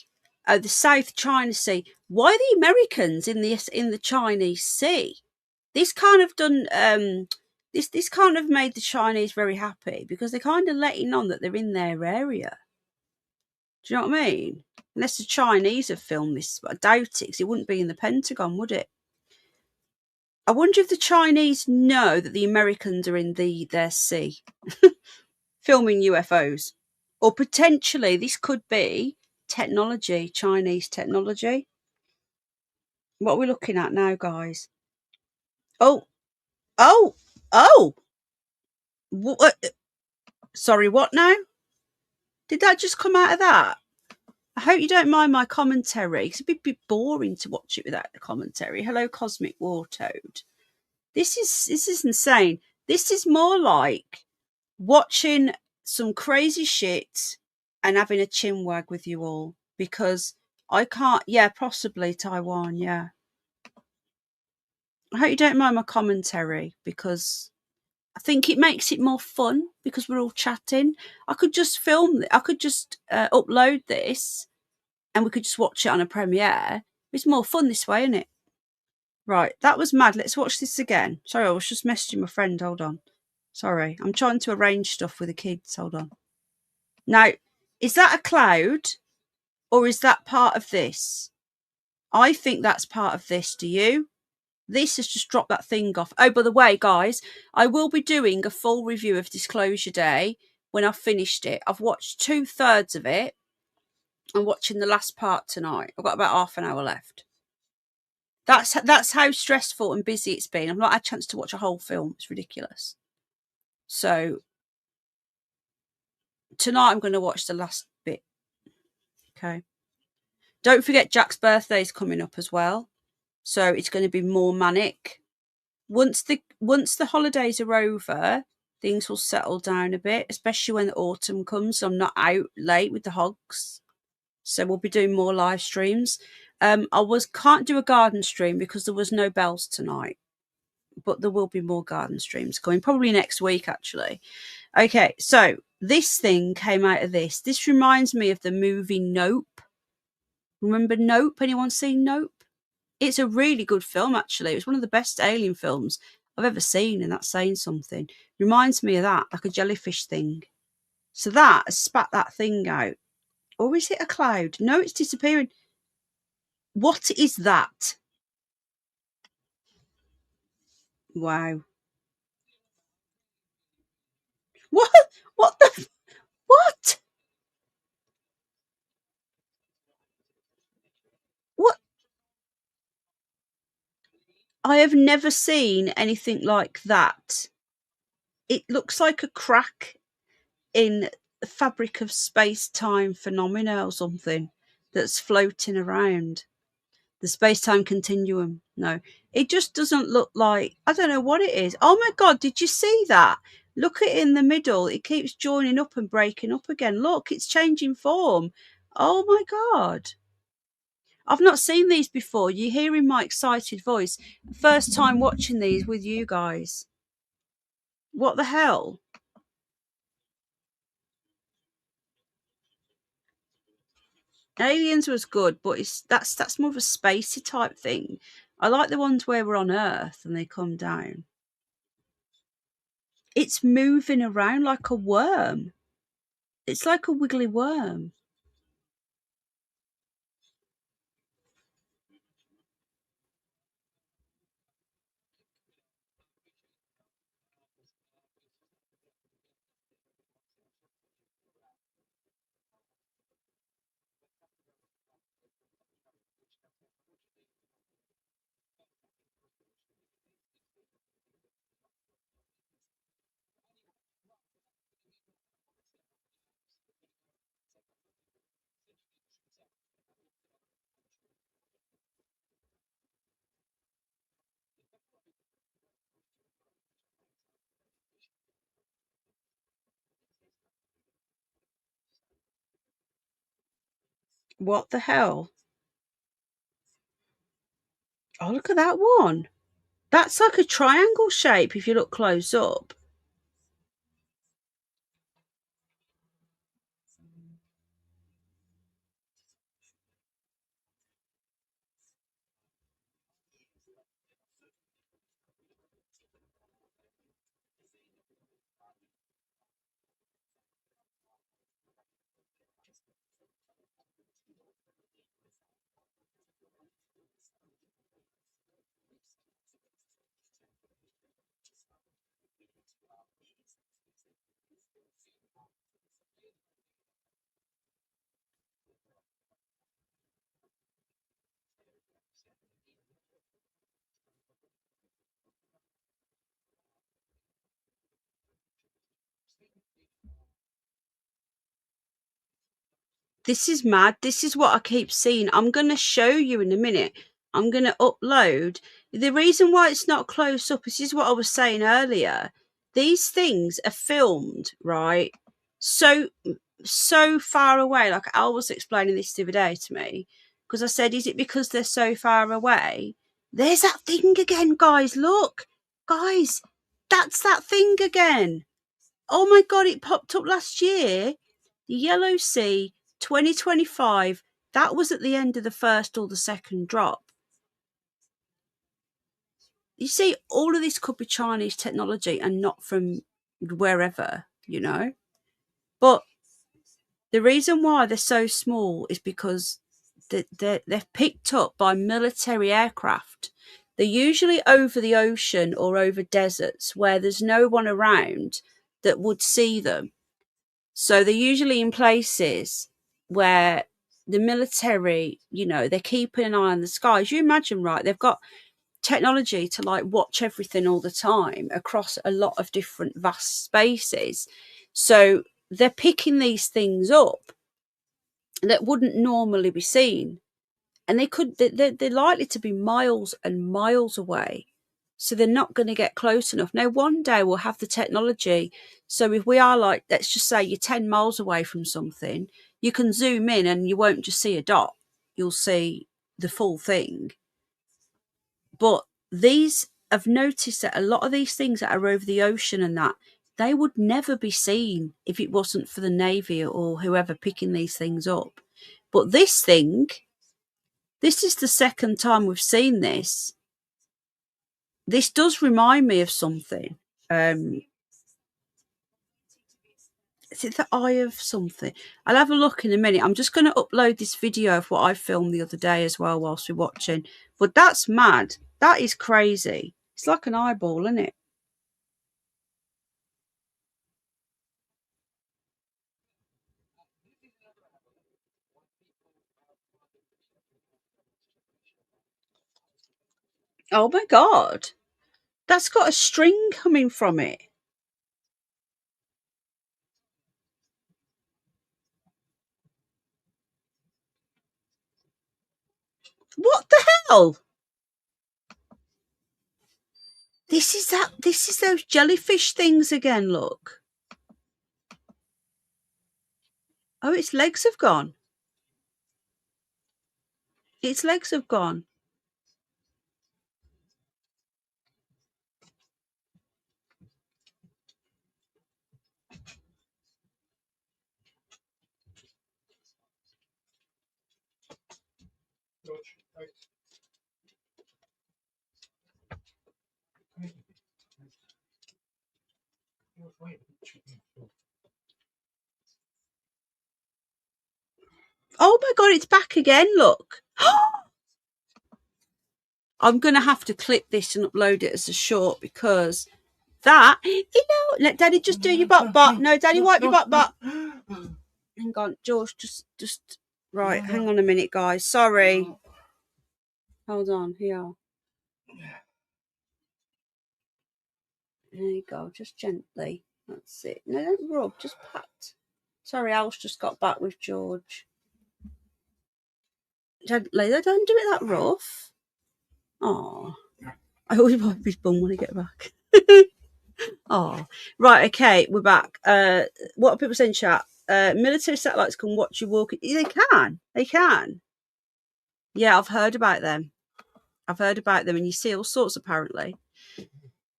the South China Sea, why the Americans in the Chinese Sea. This kind of this kind of made the Chinese very happy because they're kind of letting on that they're in their area. Do you know what I mean? Unless the Chinese have filmed this, but I doubt it because it wouldn't be in the Pentagon, would it? I wonder if the Chinese know that the Americans are in their sea filming UFOs. Or potentially this could be technology, Chinese technology. What are we looking at now, guys? Oh. What? Sorry, what now? Did that just come out of that? I hope you don't mind my commentary. It's a bit boring to watch it without the commentary. Hello, Cosmic War Toad. This is insane. This is more like watching some crazy shit and having a chinwag with you all because I can't. Yeah, possibly Taiwan. Yeah. I hope you don't mind my commentary because I think it makes it more fun because we're all chatting. I could just film it. I could just upload this and we could just watch it on a premiere. It's more fun this way, isn't it? Right, that was mad. Let's watch this again. Sorry, I was just messaging my friend. Hold on. Sorry, I'm trying to arrange stuff with the kids. Hold on. Now, is that a cloud or is that part of this? I think that's part of this. Do you? This has just dropped that thing off. Oh, by the way, guys, I will be doing a full review of Disclosure Day when I've finished it. I've watched 2/3 of it. I'm watching the last part tonight. I've got about half an hour left. That's how stressful and busy it's been. I've not had a chance to watch a whole film. It's ridiculous. So tonight I'm going to watch the last bit. Okay. Don't forget Jack's birthday is coming up as well. So it's going to be more manic. Once the holidays are over, things will settle down a bit, especially when the autumn comes. So I'm not out late with the hogs. So we'll be doing more live streams. Can't do a garden stream because there was no bells tonight. But there will be more garden streams coming, probably next week, actually. Okay, so this thing came out of this. This reminds me of the movie Nope. Remember Nope? Anyone seen Nope? It's a really good film, actually. It was one of the best alien films I've ever seen, and that's saying something. Reminds me of that, like a jellyfish thing. So that has spat that thing out. Or is it a cloud? No, it's disappearing. What is that? Wow. What? What the? What? What? I have never seen anything like that. It looks like a crack in the fabric of space-time phenomena or something that's floating around. The space-time continuum. No, it just doesn't look like, I don't know what it is. Oh my God, did you see that? Look at it in the middle. It keeps joining up and breaking up again. Look, it's changing form. Oh my God. I've not seen these before. You're hearing my excited voice. First time watching these with you guys. What the hell? Aliens was good, but that's more of a spacey type thing. I like the ones where we're on Earth and they come down. It's moving around like a worm. It's like a wiggly worm. What the hell? Oh, look at that one. That's like a triangle shape if you look close up. This is mad. This is what I keep seeing. I'm going to show you in a minute. I'm going to upload. The reason why it's not close up, this is what I was saying earlier. These things are filmed, right? So far away. Like Al was explaining this the other day to me. Because I said, is it because they're so far away? There's that thing again, guys. Look. Guys, that's that thing again. Oh my God, it popped up last year. The Yellow Sea 2025. That was at the end of the first or the second drop. You see, all of this could be Chinese technology and not from wherever, you know. But the reason why they're so small is because they're picked up by military aircraft. They're usually over the ocean or over deserts where there's no one around that would see them. So they're usually in places where the military, you know, they're keeping an eye on the skies. You imagine, right? They've got technology to like watch everything all the time across a lot of different vast spaces. So they're picking these things up that wouldn't normally be seen. And they're likely to be miles and miles away. So they're not going to get close enough. Now, one day we'll have the technology. So if we are like, let's just say you're 10 miles away from something, you can zoom in and you won't just see a dot. You'll see the full thing. But I've noticed that a lot of these things that are over the ocean and that, they would never be seen if it wasn't for the Navy or whoever picking these things up. But this is the second time we've seen this. This does remind me of something. Is it the eye of something? I'll have a look in a minute. I'm just going to upload this video of what I filmed the other day as well whilst we're watching. But that's mad. That is crazy. It's like an eyeball, isn't it? Oh my God. That's got a string coming from it. What the hell? This is those jellyfish things again, look. Oh, its legs have gone. Its legs have gone. Oh my God, it's back again, look. I'm going to have to clip this and upload it as a short because that, you know, let Daddy just do your butt. No, Daddy, wipe your butt. Hang on, George, just, right, hang on a minute, guys. Sorry. Hold on, here. There you go, just gently. That's it. No, don't rub, just pat. Sorry, Al's just got back with George. Gently, don't do it that rough. Oh, I always wipe his bum when I get back. Oh, right, okay, we're back. What are people saying in chat? Military satellites can watch you walking. They can. Yeah, I've heard about them. And you see all sorts apparently.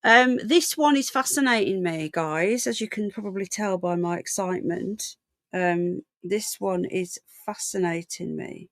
This one is fascinating me, guys, as you can probably tell by my excitement. This one is fascinating me.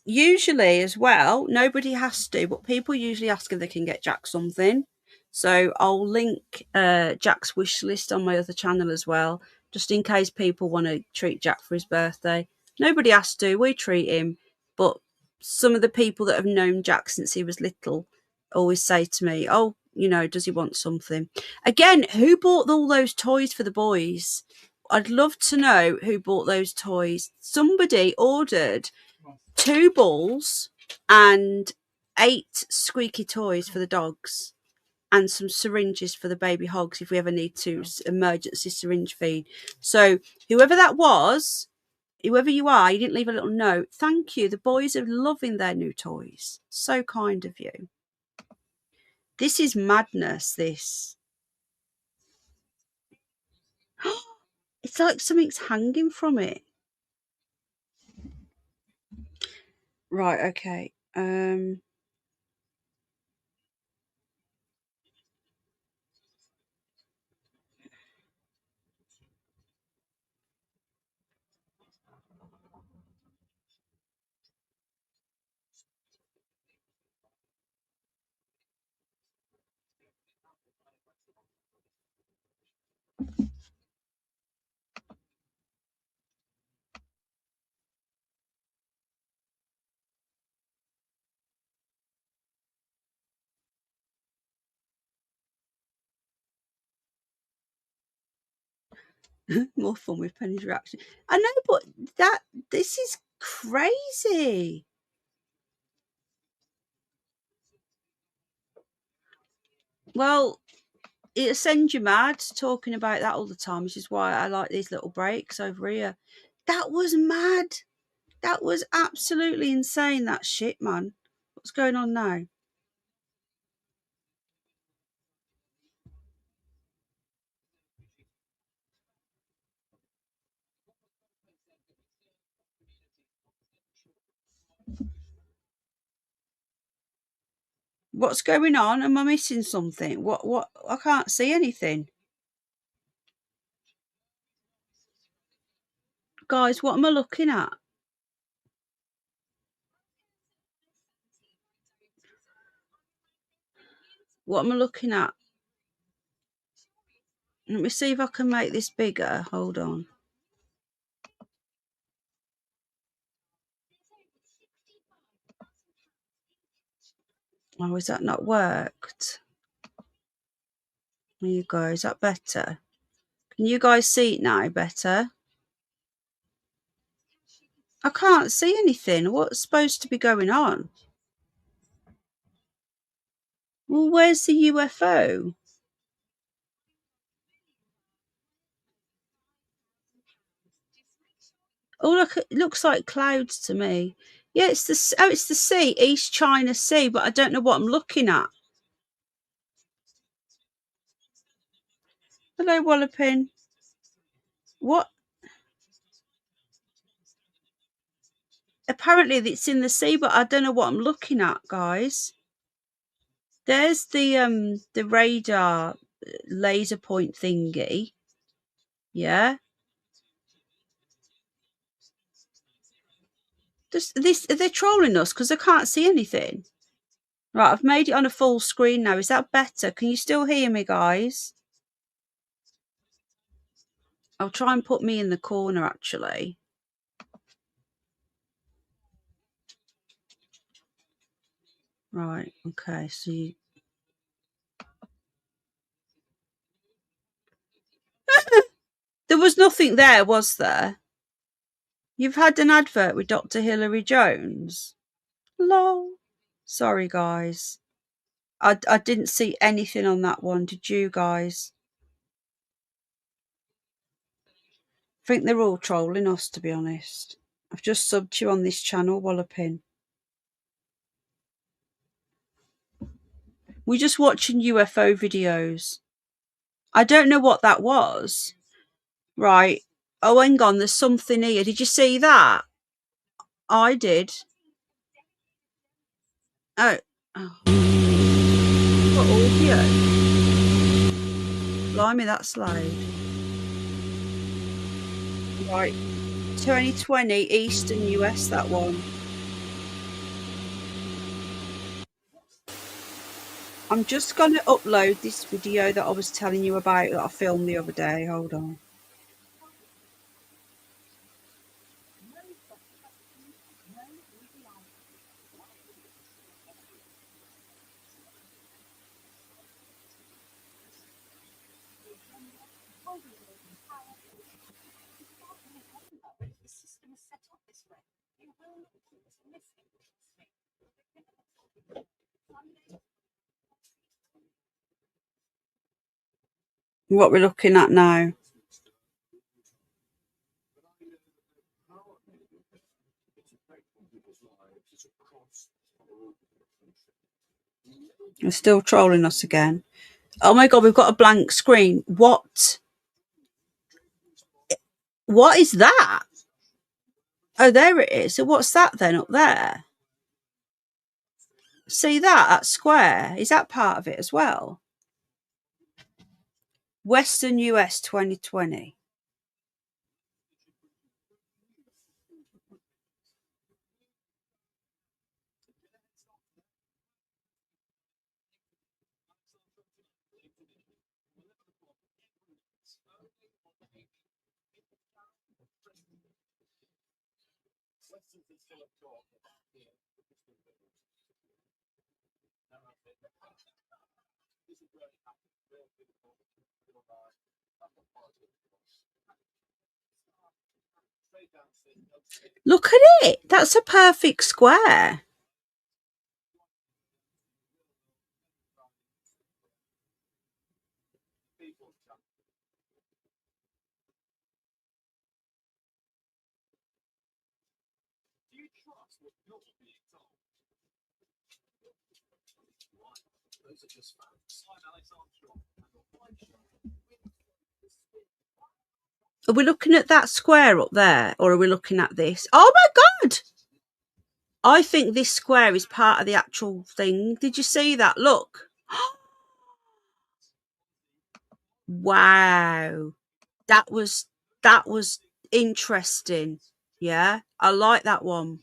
Usually as well, nobody has to, but people usually ask if they can get Jack something. So I'll link Jack's wish list on my other channel as well, just in case people want to treat Jack for his birthday. Nobody has to, we treat him, but some of the people that have known Jack since he was little always say to me, oh, you know, does he want something? Again, who bought all those toys for the boys? I'd love to know who bought those toys. Somebody ordered 2 balls and 8 squeaky toys for the dogs and some syringes for the baby hogs if we ever need to emergency syringe feed. So whoever that was, whoever you are, you didn't leave a little note. Thank you. The boys are loving their new toys. So kind of you. This is madness, this. It's like something's hanging from it. Right, okay. More fun with Penny's reaction. I know, but this is crazy. Well, it'll send you mad talking about that all the time, which is why I like these little breaks over here. That was mad. That was absolutely insane, that shit, man. What's going on now? What's going on? Am I missing something? What? I can't see anything. Guys, what am I looking at? What am I looking at? Let me see if I can make this bigger. Hold on. Oh, has that not worked? There you go. Is that better? Can you guys see it now better? I can't see anything. What's supposed to be going on? Well, where's the UFO? Oh, look, it looks like clouds to me. Yeah, it's the sea, East China Sea, but I don't know what I'm looking at. Hello, Wallopin. What? Apparently it's in the sea, but I don't know what I'm looking at, guys. There's the radar laser point thingy. Yeah. They're trolling us because I can't see anything. Right, I've made it on a full screen now. Is that better? Can you still hear me, guys? I'll try and put me in the corner, actually. Right, okay, so there was nothing there, was there? You've had an advert with Dr. Hilary Jones? Lol. Sorry, guys. I didn't see anything on that one. Did you guys? I think they're all trolling us, to be honest. I've just subbed you on this channel, Wallopin. We're just watching UFO videos. I don't know what that was. Right. Oh, hang on. There's something here. Did you see that? I did. Oh. What audio? Blimey, that's loud. Right. 2020 Eastern US, that one. I'm just going to upload this video that I was telling you about that I filmed the other day. Hold on. What we're looking at now. They're still trolling us again. Oh my god, we've got a blank screen. What? What is that? Oh, there it is. So what's that then up there? See that square? Is that part of it as well? Western US 2020. Look at it. That's a perfect square. Are we looking at that square up there, or are we looking at this? Oh my God! I think this square is part of the actual thing. Did you see that? Look. Wow. That was interesting. Yeah, I like that one.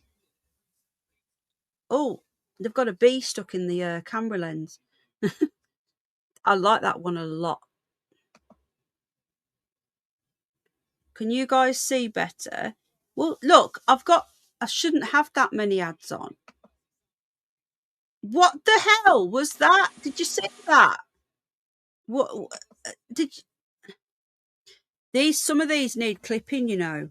Oh, they've got a bee stuck in the camera lens. I like that one a lot. Can you guys see better? Well, look, I shouldn't have that many ads on. What the hell was that? Did you see that? What did some of these need clipping, you know.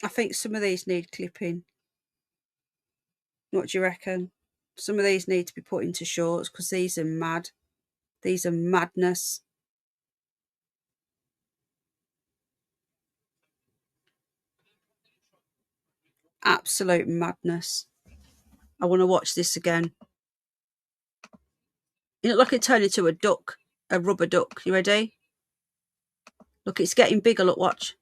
I think some of these need clipping. What do you reckon? Some of these need to be put into shorts because these are mad. These are madness. Absolute madness. I want to watch this again. You look like it turned into a duck, a rubber duck. You ready? Look, it's getting bigger. Look, watch.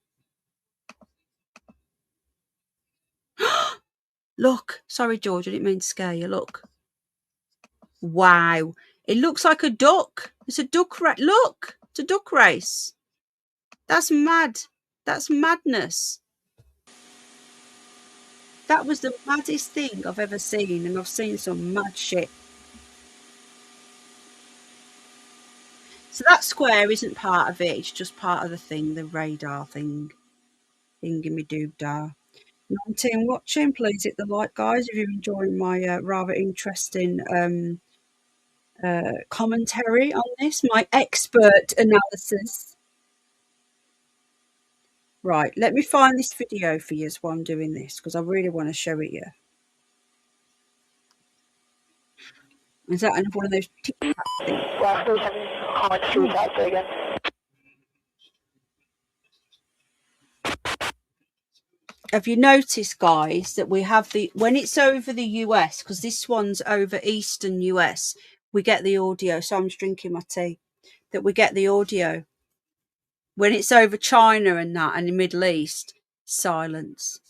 Look. Sorry, George. I didn't mean to scare you. Look. Wow. It looks like a duck. It's a duck race. Look. It's a duck race. That's mad. That's madness. That was the maddest thing I've ever seen, and I've seen some mad shit. So that square isn't part of it. It's just part of the thing, the radar thing. Thingy-me-doob-da. 19 watching, please hit the like, guys, if you're enjoying my rather interesting commentary on this, my expert analysis. Right, let me find this video for you while I'm doing this, because I really want to show it you. Is that another one of those tic-tac things? Have you noticed, guys, that we have when it's over the US, because this one's over Eastern US, we get the audio. So I'm just drinking my tea. That we get the audio. When it's over China and that, and the Middle East, silence.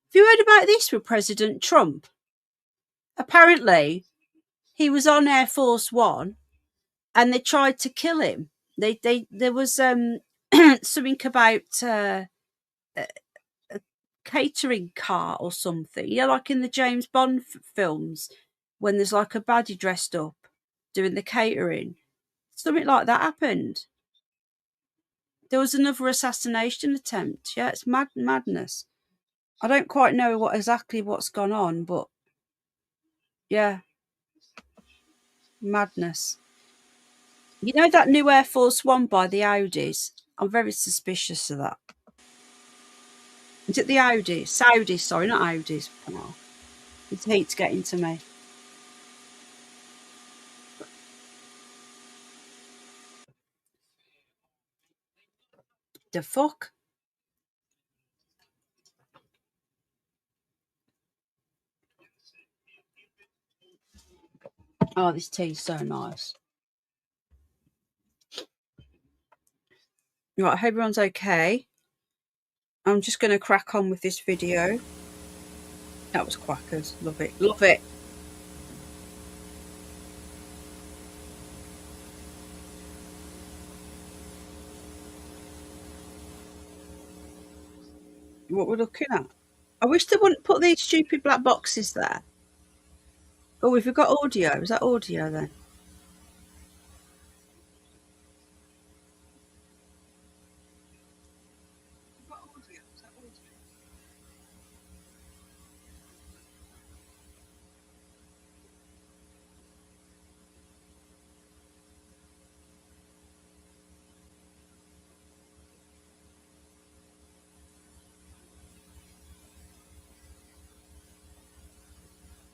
Have you heard about this with President Trump? Apparently, he was on Air Force One, and they tried to kill him. There was something about a catering car or something. Yeah, like in the James Bond films, when there's like a baddie dressed up doing the catering. Something like that happened. There was another assassination attempt. Yeah, it's madness. I don't quite know exactly what's gone on, but yeah, madness. You know that new Air Force One by the Audis? I'm very suspicious of that. Is it the Audis? Saudis, sorry, not Audis. Oh, it's heat's getting to me. The fuck? Oh, this tea's so nice. Right, I hope everyone's okay. I'm just going to crack on with this video. That was quackers. Love it. Love it. What we're looking at. I wish they wouldn't put these stupid black boxes there. Oh, have we got audio? Is that audio then?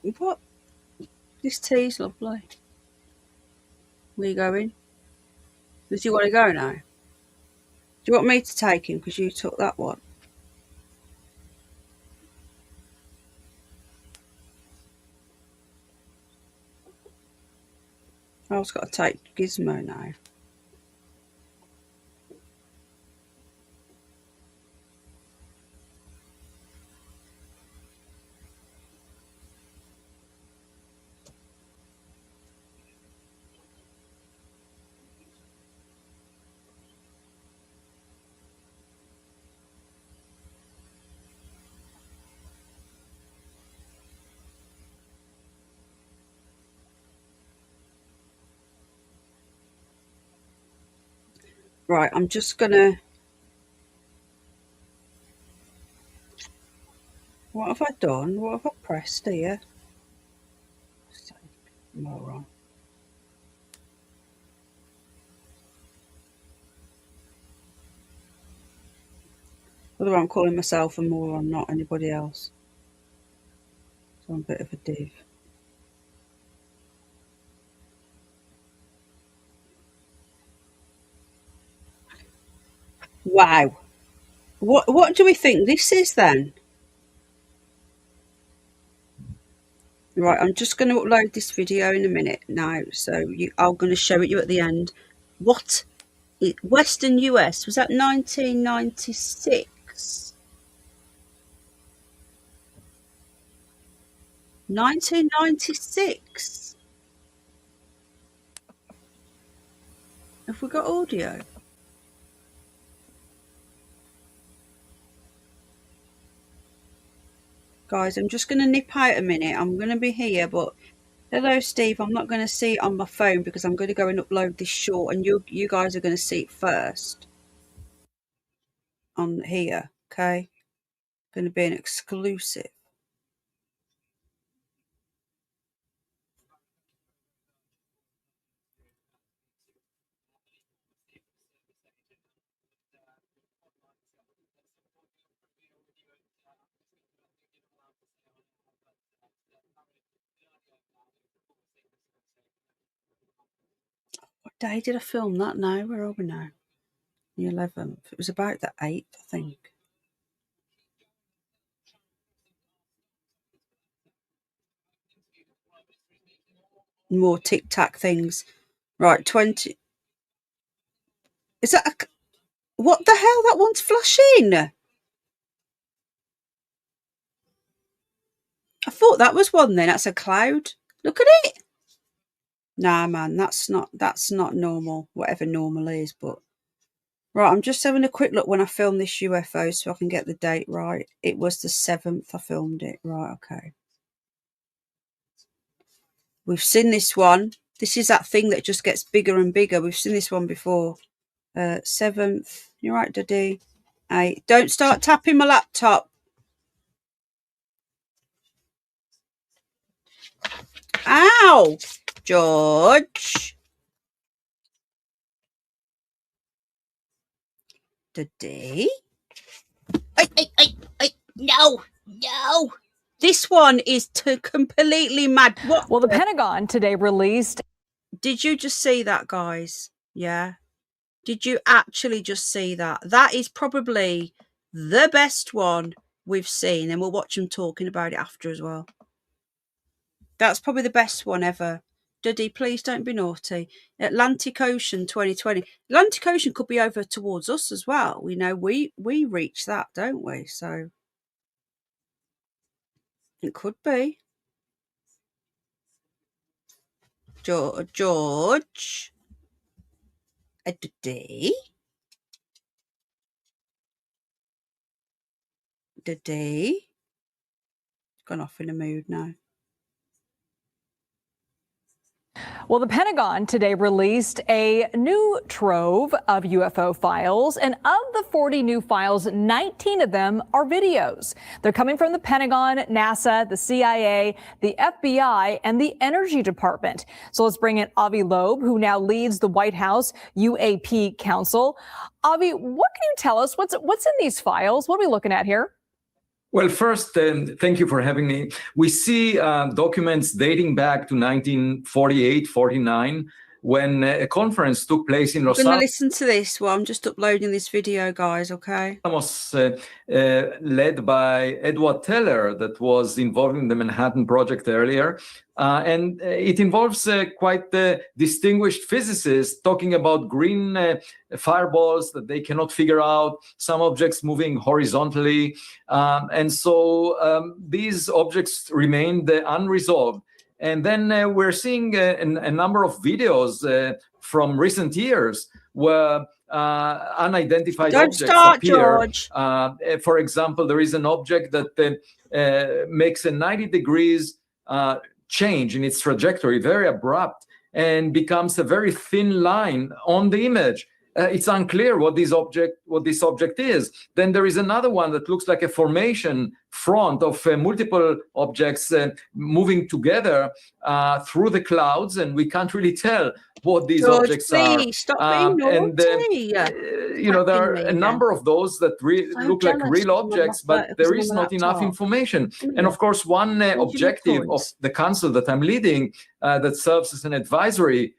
What? This tea's lovely. Where you going? Does you want to go now? Do you want me to take him because you took that one? I've got to take Gizmo now. Right, I'm just gonna. What have I done? What have I pressed here? Moron. Whether I'm calling myself a moron, not anybody else. So I'm a bit of a div. Wow. What do we think this is then? Right, I'm just going to upload this video in a minute now, so I'm going to show it you at the end. What? Western US, was that 1996? 1996? Have we got audio? Guys, I'm just going to nip out a minute. I'm going to be here, but hello, Steve. I'm not going to see it on my phone because I'm going to go and upload this short, and you guys are going to see it first on here, okay? Going to be an exclusive. What day did I film that now? Where are we now? The 11th. It was about the 8th, I think. More tic-tac things. Right, 20. Is that what the hell? That one's flashing. I thought that was one then. That's a cloud. Look at it. Nah, man, that's not normal. Whatever normal is, but right, I'm just having a quick look when I filmed this UFO so I can get the date right. It was the 7th I filmed it. Right, okay. We've seen this one. This is that thing that just gets bigger and bigger. We've seen this one before. 7th. You're right, Daddy. 8. Don't start tapping my laptop. Ow! George. Daddy. No. This one is completely mad. What? Well, the Pentagon today released. Did you just see that, guys? Yeah. Did you actually just see that? That is probably the best one we've seen, and we'll watch them talking about it after as well. That's probably the best one ever. Duddy, please don't be naughty. Atlantic Ocean 2020. Atlantic Ocean could be over towards us as well. We know we reach that, don't we? So it could be. George. Duddy. Gone off in a mood now. Well, the Pentagon today released a new trove of UFO files, and of the 40 new files, 19 of them are videos. They're coming from the Pentagon, NASA, the CIA, the FBI, and the Energy Department. So let's bring in Avi Loeb, who now leads the White House UAP Council. Avi, what can you tell us? What's in these files? What are we looking at here? Well, first, thank you for having me. We see documents dating back to 1948, 49, when a conference took place in Los We're going Alamos. to listen to this while I'm just uploading this video, guys, okay? Led by Edward Teller, that was involved in the Manhattan Project earlier. And it involves quite distinguished physicists talking about green fireballs that they cannot figure out, some objects moving horizontally. And so these objects remained unresolved. And then we're seeing a number of videos from recent years where unidentified objects appear. George. For example, there is an object that makes a 90 degrees change in its trajectory, very abrupt, and becomes a very thin line on the image. It's unclear what this object is. Then there is another one that looks like a formation front of multiple objects moving together through the clouds, and we can't really tell what these objects are. Stop being naughty. There are a number of those that look like real objects, but there is not enough information. And of course, one objective of the council that I'm leading, that serves as an advisory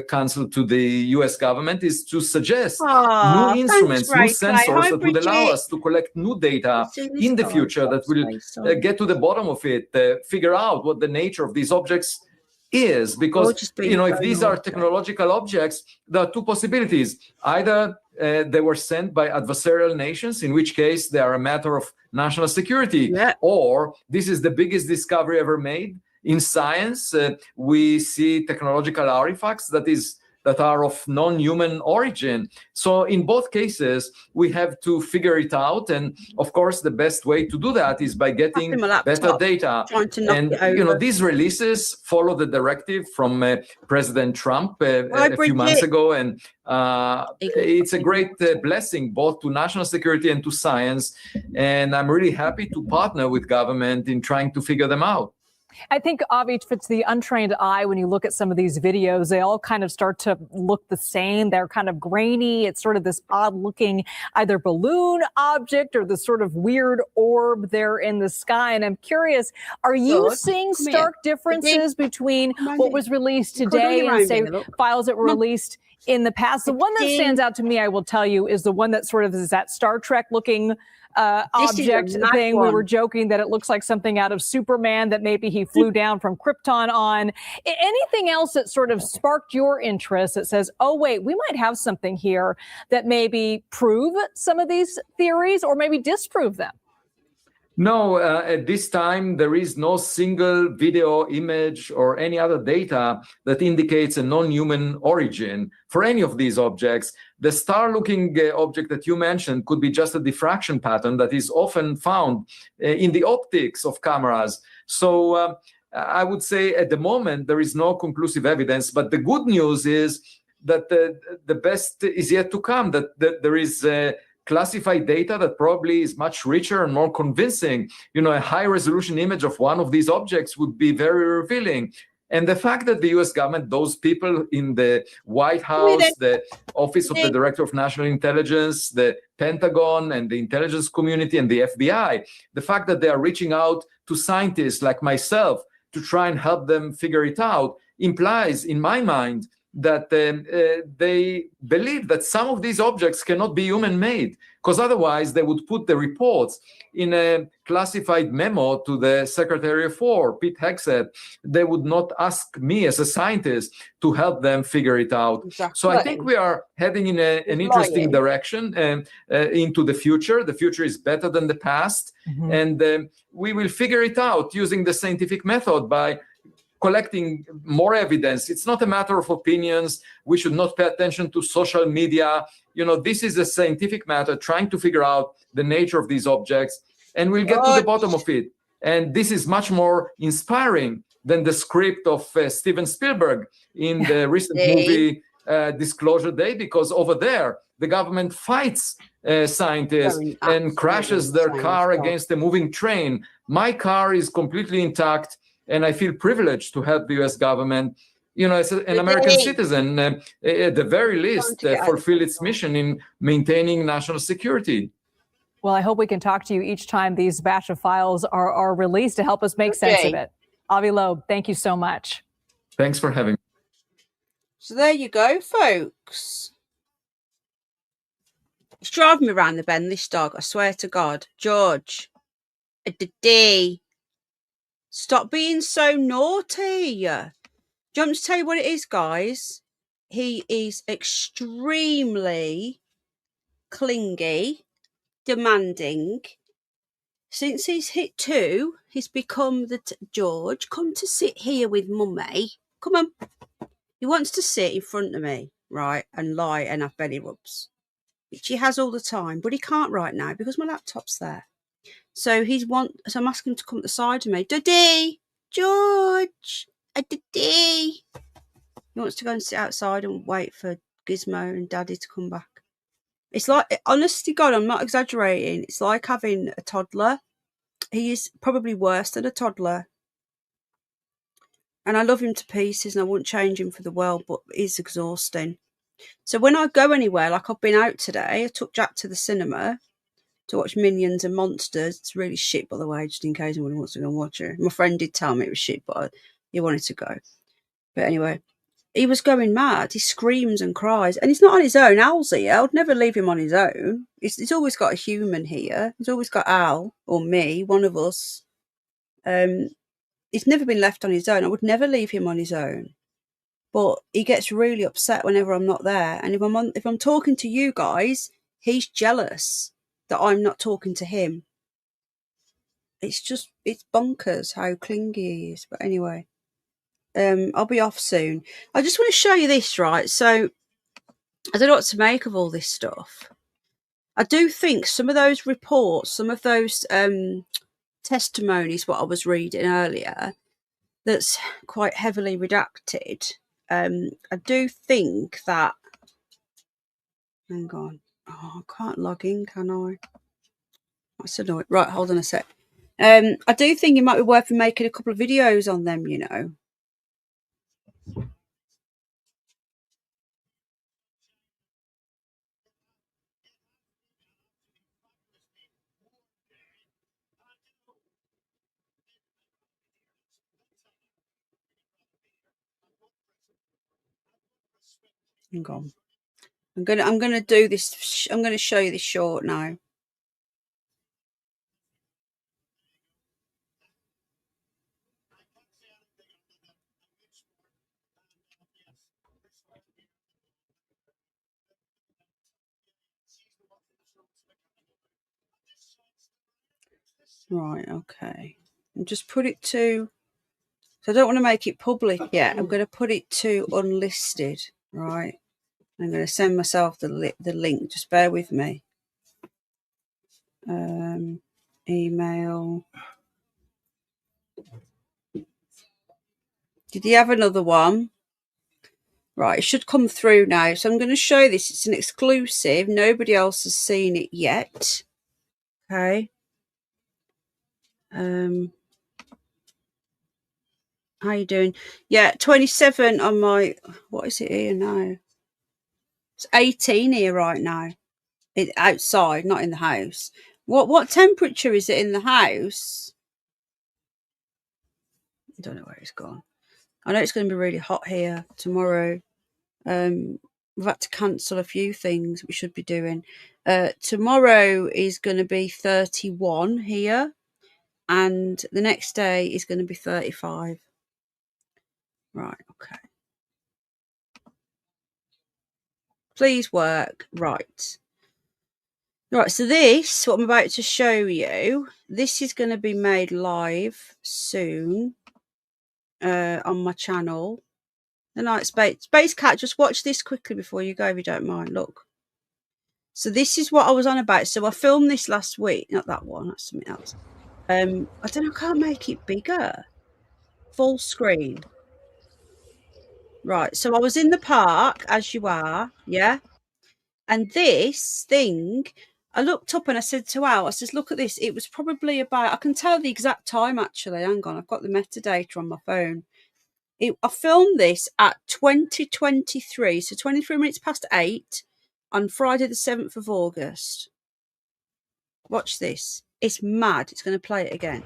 council to the US government, is to suggest new instruments, new sensors that would allow us to collect new data in the future that will get to the bottom of it, figure out what the nature of these objects is. Because, if these are technological objects, there are two possibilities. Either they were sent by adversarial nations, in which case they are a matter of national security, or this is the biggest discovery ever made. In science, we see technological artifacts that are of non-human origin. So in both cases, we have to figure it out. And of course, the best way to do that is by getting better data. And, these releases follow the directive from President Trump a few months ago. And it's a great blessing both to national security and to science. And I'm really happy to partner with government in trying to figure them out. I think, Avi, if it's the untrained eye, when you look at some of these videos, they all kind of start to look the same. They're kind of grainy. It's sort of this odd looking either balloon object or this sort of weird orb there in the sky. And I'm curious, are you seeing stark differences between what was released today and, say, files that were released in the past? The one that stands out to me, I will tell you, is the one that sort of is that Star Trek looking object thing. We were joking that it looks like something out of Superman, that maybe he flew down from Krypton on. Anything else that sort of sparked your interest that says, oh, wait, we might have something here that maybe prove some of these theories or maybe disprove them? No, at this time, there is no single video, image, or any other data that indicates a non-human origin for any of these objects. The star-looking object that you mentioned could be just a diffraction pattern that is often found in the optics of cameras. So I would say at the moment, there is no conclusive evidence. But the good news is that the best is yet to come, that there is classified data that probably is much richer and more convincing. A high-resolution image of one of these objects would be very revealing. And the fact that the US government, those people in the White House, the Office of the Director of National Intelligence, the Pentagon, and the intelligence community, and the FBI, the fact that they are reaching out to scientists like myself to try and help them figure it out implies, in my mind, that they believe that some of these objects cannot be human-made, because otherwise they would put the reports in a classified memo to the Secretary of War, Pete Hegseth. They would not ask me as a scientist to help them figure it out. Exactly. So I think we are heading in an interesting direction into the future. The future is better than the past. Mm-hmm. And we will figure it out using the scientific method by collecting more evidence. It's not a matter of opinions. We should not pay attention to social media. This is a scientific matter, trying to figure out the nature of these objects, and we'll get to the bottom of it. And this is much more inspiring than the script of Steven Spielberg in the recent movie Disclosure Day, because over there, the government fights scientists and crashes their car against a moving train. My car is completely intact, and I feel privileged to help the US government, as an American citizen, at the very least, fulfill its mission in maintaining national security. Well, I hope we can talk to you each time these batch of files are released to help us make sense of it. Avi Loeb, thank you so much. Thanks for having me. So there you go, folks. It's driving me around the bend, this dog, I swear to God. George, stop being so naughty. Do you want me to tell you what it is, guys? He is extremely clingy, demanding. Since he's hit 2, he's become the George, come to sit here with mummy. Come on. He wants to sit in front of me, right, and lie and have belly rubs, which he has all the time, but he can't right now because my laptop's there. So I'm asking him to come to the side of me. Daddy, George, Daddy. He wants to go and sit outside and wait for Gizmo and Daddy to come back. It's like, honestly, God, I'm not exaggerating. It's like having a toddler. He is probably worse than a toddler. And I love him to pieces and I wouldn't change him for the world, but it's exhausting. So when I go anywhere, like I've been out today, I took Jack to the cinema to watch Minions and Monsters. It's really shit, by the way, just in case anyone wants to go and watch it. My friend did tell me it was shit, but he wanted to go. But anyway, he was going mad. He screams and cries. And he's not on his own. Al's here. I would never leave him on his own. He's always got a human here. He's always got Al or me, one of us. He's never been left on his own. I would never leave him on his own. But he gets really upset whenever I'm not there. And if I'm talking to you guys, he's jealous that I'm not talking to him. It's bonkers how clingy he is. But anyway, I'll be off soon. I just want to show you this, right? So I don't know what to make of all this stuff. I do think some of those reports, some of those testimonies, what I was reading earlier, that's quite heavily redacted. I do think that. Hang on. Oh, I can't log in, can I? That's annoying. Right, hold on a sec. I do think it might be worth making a couple of videos on them, you know. Hang on. I'm gonna do this. I'm gonna show you this short now. Right, okay. And just put it to. So I don't want to make it public yet. I'm going to put it to unlisted. Right. I'm going to send myself the link. Just bear with me. Email. Did he have another one? Right, it should come through now. So I'm going to show this. It's an exclusive. Nobody else has seen it yet. Okay. How you doing? Yeah, 27 on my. What is it here now? It's 18 here right now. It's outside, not in the house. What temperature is it in the house? I don't know where it's gone. I know it's going to be really hot here tomorrow. We've had to cancel a few things we should be doing. Tomorrow is going to be 31 here, and the next day is going to be 35. Right, okay. Please work. Right. Right, so this, what I'm about to show you, this is going to be made live soon on my channel. The Night Space Cat, just watch this quickly before you go, if you don't mind. Look. So this is what I was on about. So I filmed this last week. Not that one, that's something else. I don't know, I can't make it bigger. Full screen. Right, so I was in the park, as you are, yeah? And this thing, I looked up and I said to Al, I said, look at this. It was probably about, I can tell the exact time actually. Hang on, I've got the metadata on my phone. I filmed this at 20:23, so 23 minutes past 8 on Friday the 7th of August. Watch this. It's mad. It's going to play it again.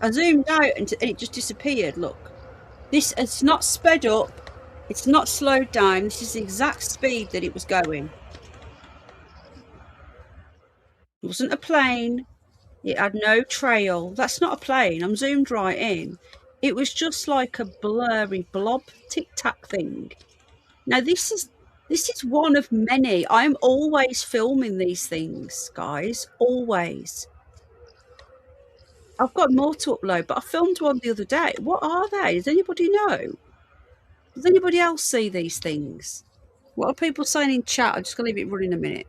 I zoomed out and it just disappeared. Look. It's not sped up. It's not slowed down. This is the exact speed that it was going. It wasn't a plane. It had no trail. That's not a plane. I'm zoomed right in. It was just like a blurry blob tic-tac thing. Now this is one of many. I'm always filming these things, guys. Always. I've got more to upload, but I filmed one the other day. What are they? Does anybody know? Does anybody else see these things? What are people saying in chat? I'm just going to leave it running a minute.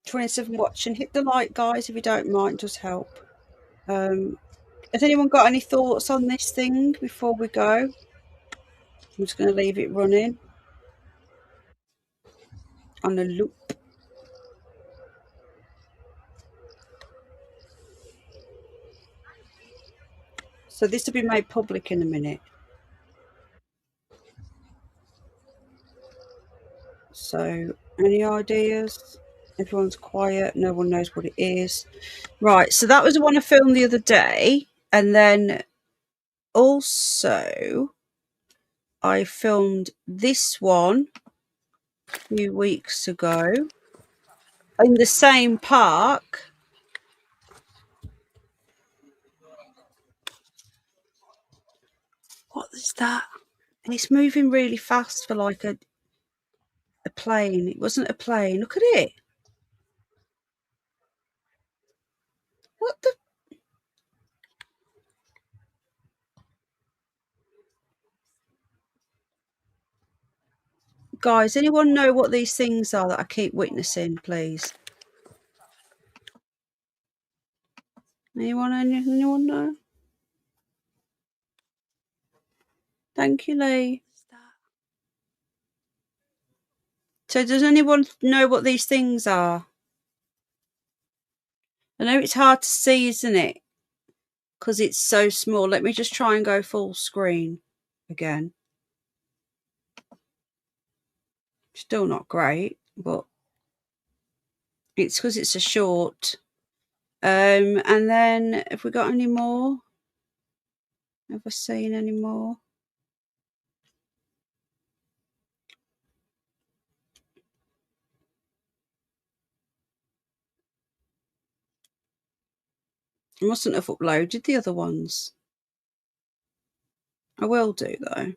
$27 watching. Hit the like, guys, if you don't mind. It does help. Has anyone got any thoughts on this thing before we go? I'm just going to leave it running on a loop. So this will be made public in a minute. So any ideas? Everyone's quiet. No one knows what it is. Right. So that was the one I filmed the other day. And then also I filmed this one a few weeks ago in the same park. What is that? And it's moving really fast for like a plane. It wasn't a plane. Look at it. What the? Guys, anyone know what these things are that I keep witnessing, please? Anyone know? Thank you, Lee. So does anyone know what these things are? I know it's hard to see, isn't it? Because it's so small. Let me just try and go full screen again. Still not great, but it's because it's a short. And then have we got any more? Have I seen any more? I mustn't have uploaded the other ones. I will do though.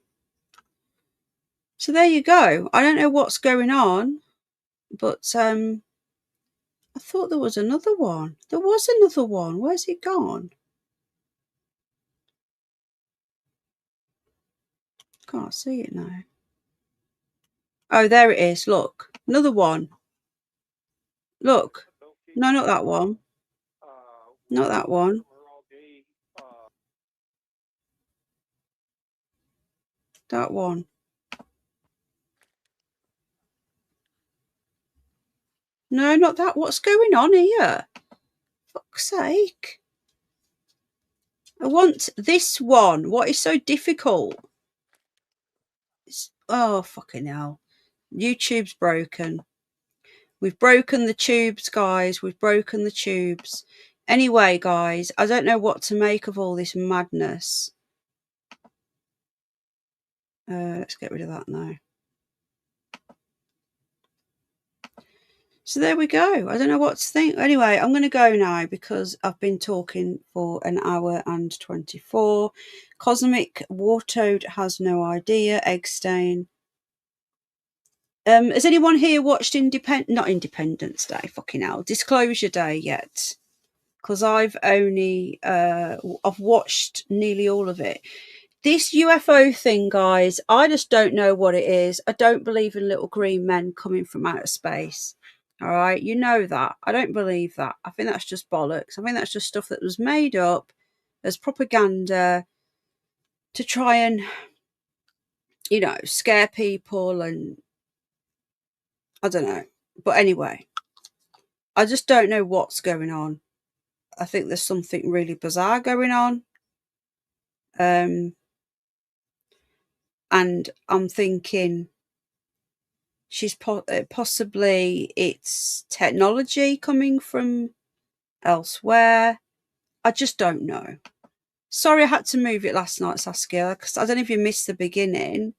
So there you go. I don't know what's going on, but I thought there was another one. There was another one. Where's it gone? Can't see it now. Oh, there it is. Look, another one. Look. No, not that one. Not that one. That one. No, not that. What's going on here? Fuck's sake. I want this one. What is so difficult? Oh, fucking hell. YouTube's broken. We've broken the tubes, guys. We've broken the tubes. Anyway, guys, I don't know what to make of all this madness. Let's get rid of that now. So there we go. I don't know what to think. Anyway, I'm going to go now because I've been talking for an hour and 24. Cosmic Wartoad has no idea. Eggstain. Has anyone here watched not Independence Day, fucking hell, Disclosure Day yet? Because I've only I've watched nearly all of it. This UFO thing, guys, I just don't know what it is. I don't believe in little green men coming from outer space. All right, you know that. I don't believe that. I think that's just bollocks. I think that's just stuff that was made up as propaganda to try and, you know, scare people and I don't know. But anyway, I just don't know what's going on. I think there's something really bizarre going on. and I'm thinking she's possibly it's technology coming from elsewhere. I just don't know. Sorry I had to move it last night, Saskia, because I don't know if you missed the beginning,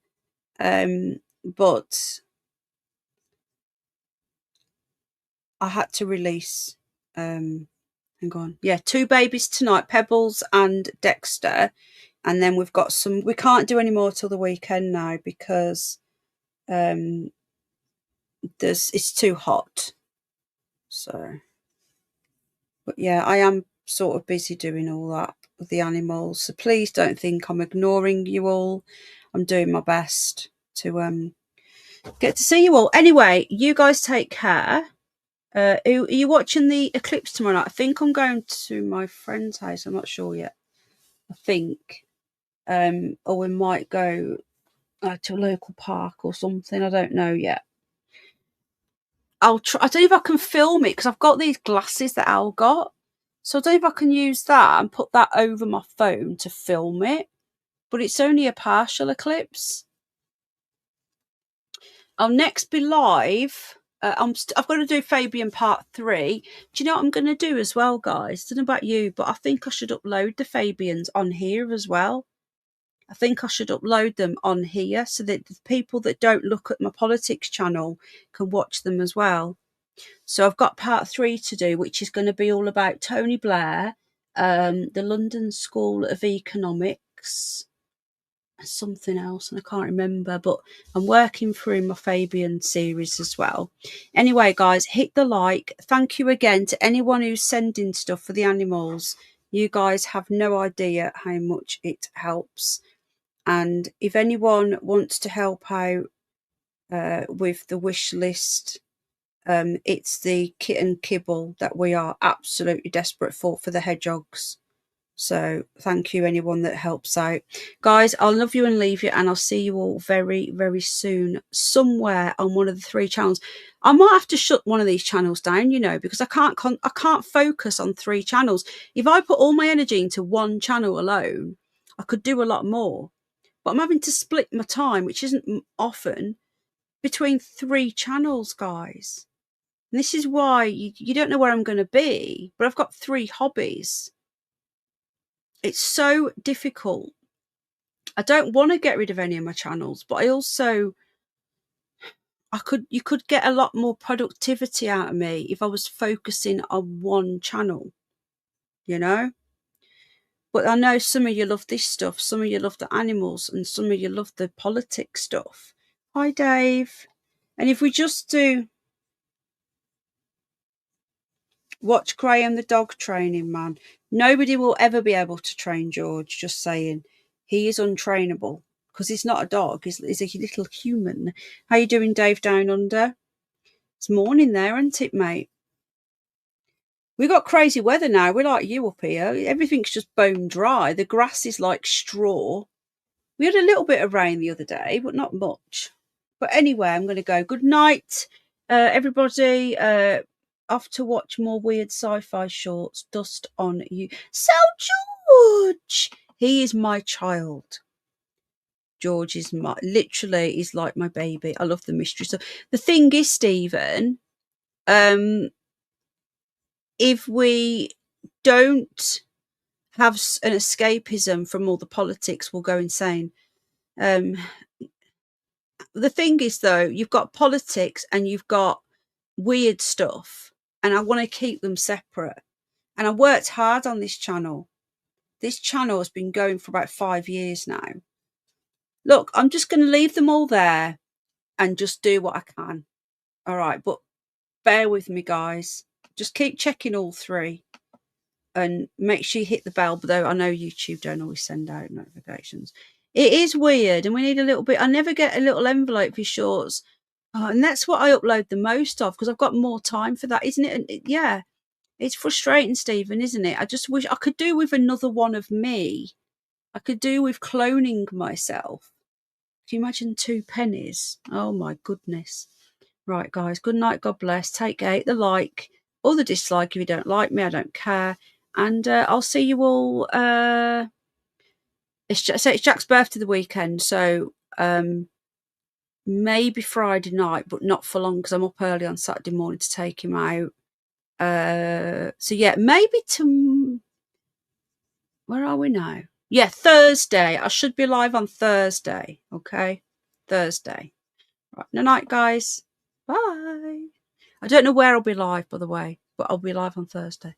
but I had to release, hang on, yeah, 2 babies tonight, Pebbles and Dexter, and then we've got some, we can't do any more till the weekend now because it's too hot. So, but yeah, I am sort of busy doing all that with the animals, so please don't think I'm ignoring you all. I'm doing my best to get to see you all. Anyway, you guys take care. Are you watching the eclipse tomorrow night? I think I'm going to my friend's house. I'm not sure yet. I think, or we might go to a local park or something. I don't know yet. I'll try. I don't know if I can film it because I've got these glasses that Al got, so I don't know if I can use that and put that over my phone to film it. But it's only a partial eclipse. I'll next be live. I've got to do Fabian part 3. Do you know what I'm going to do as well, guys? I don't know about you, but I think I should upload the Fabians on here as well. I think I should upload them on here so that the people that don't look at my politics channel can watch them as well. So I've got part 3 to do, which is going to be all about Tony Blair, the London School of Economics, something else, and I can't remember, but I'm working through my Fabian series as well. Anyway, guys, hit the like. Thank you again to anyone who's sending stuff for the animals. You guys have no idea how much it helps. And if anyone wants to help out with the wish list, it's the kitten kibble that we are absolutely desperate for the hedgehogs. So thank you, anyone that helps out. Guys, I'll love you and leave you, and I'll see you all very, very soon somewhere on one of the 3 channels. I might have to shut one of these channels down, you know, because I can't focus on 3 channels. If I put all my energy into one channel alone, I could do a lot more. But I'm having to split my time, which isn't often, between 3 channels, guys. And this is why you don't know where I'm going to be, but I've got 3 hobbies. It's so difficult. I don't want to get rid of any of my channels, but I also, you could get a lot more productivity out of me if I was focusing on one channel, you know? But I know some of you love this stuff, some of you love the animals, and some of you love the politics stuff. Hi, Dave. And if we just do watch Graham the dog training man, nobody will ever be able to train George, just saying. He is untrainable because he's not a dog, he's a little human. How you doing, Dave Down Under? It's morning there, isn't it, mate? We got crazy weather now. We're like you up here. Everything's just bone dry. The grass is like straw. We had a little bit of rain the other day, but not much. But anyway, I'm going to go. Good night, everybody. Off to watch more weird sci-fi shorts. Dust on you. So George, he is my child. George is literally is like my baby. I love the mystery. So the thing is, Stephen, if we don't have an escapism from all the politics, we'll go insane. The thing is, though, you've got politics and you've got weird stuff, and I want to keep them separate. And I worked hard on this channel. This channel has been going for about 5 years now. Look, I'm just going to leave them all there and just do what I can. All right, but bear with me, guys. Just keep checking all 3 and make sure you hit the bell, though I know YouTube don't always send out notifications. It is weird, and we need a little bit. I never get a little envelope for shorts. And that's what I upload the most of because I've got more time for that, isn't it? And yeah, it's frustrating, Stephen, isn't it? I just wish I could do with another one of me. I could do with cloning myself. Can you imagine 2 pennies? Oh, my goodness. Right, guys. Good night. God bless. Take care. Hit the like or the dislike if you don't like me. I don't care. And I'll see you all. It's Jack's birthday the weekend, so maybe Friday night, but not for long because I'm up early on Saturday morning to take him out. So yeah, maybe where are we now? Yeah, Thursday. I should be live on Thursday. Okay, Thursday. Right, good night, guys. Bye. I don't know where I'll be live, by the way, but I'll be live on Thursday.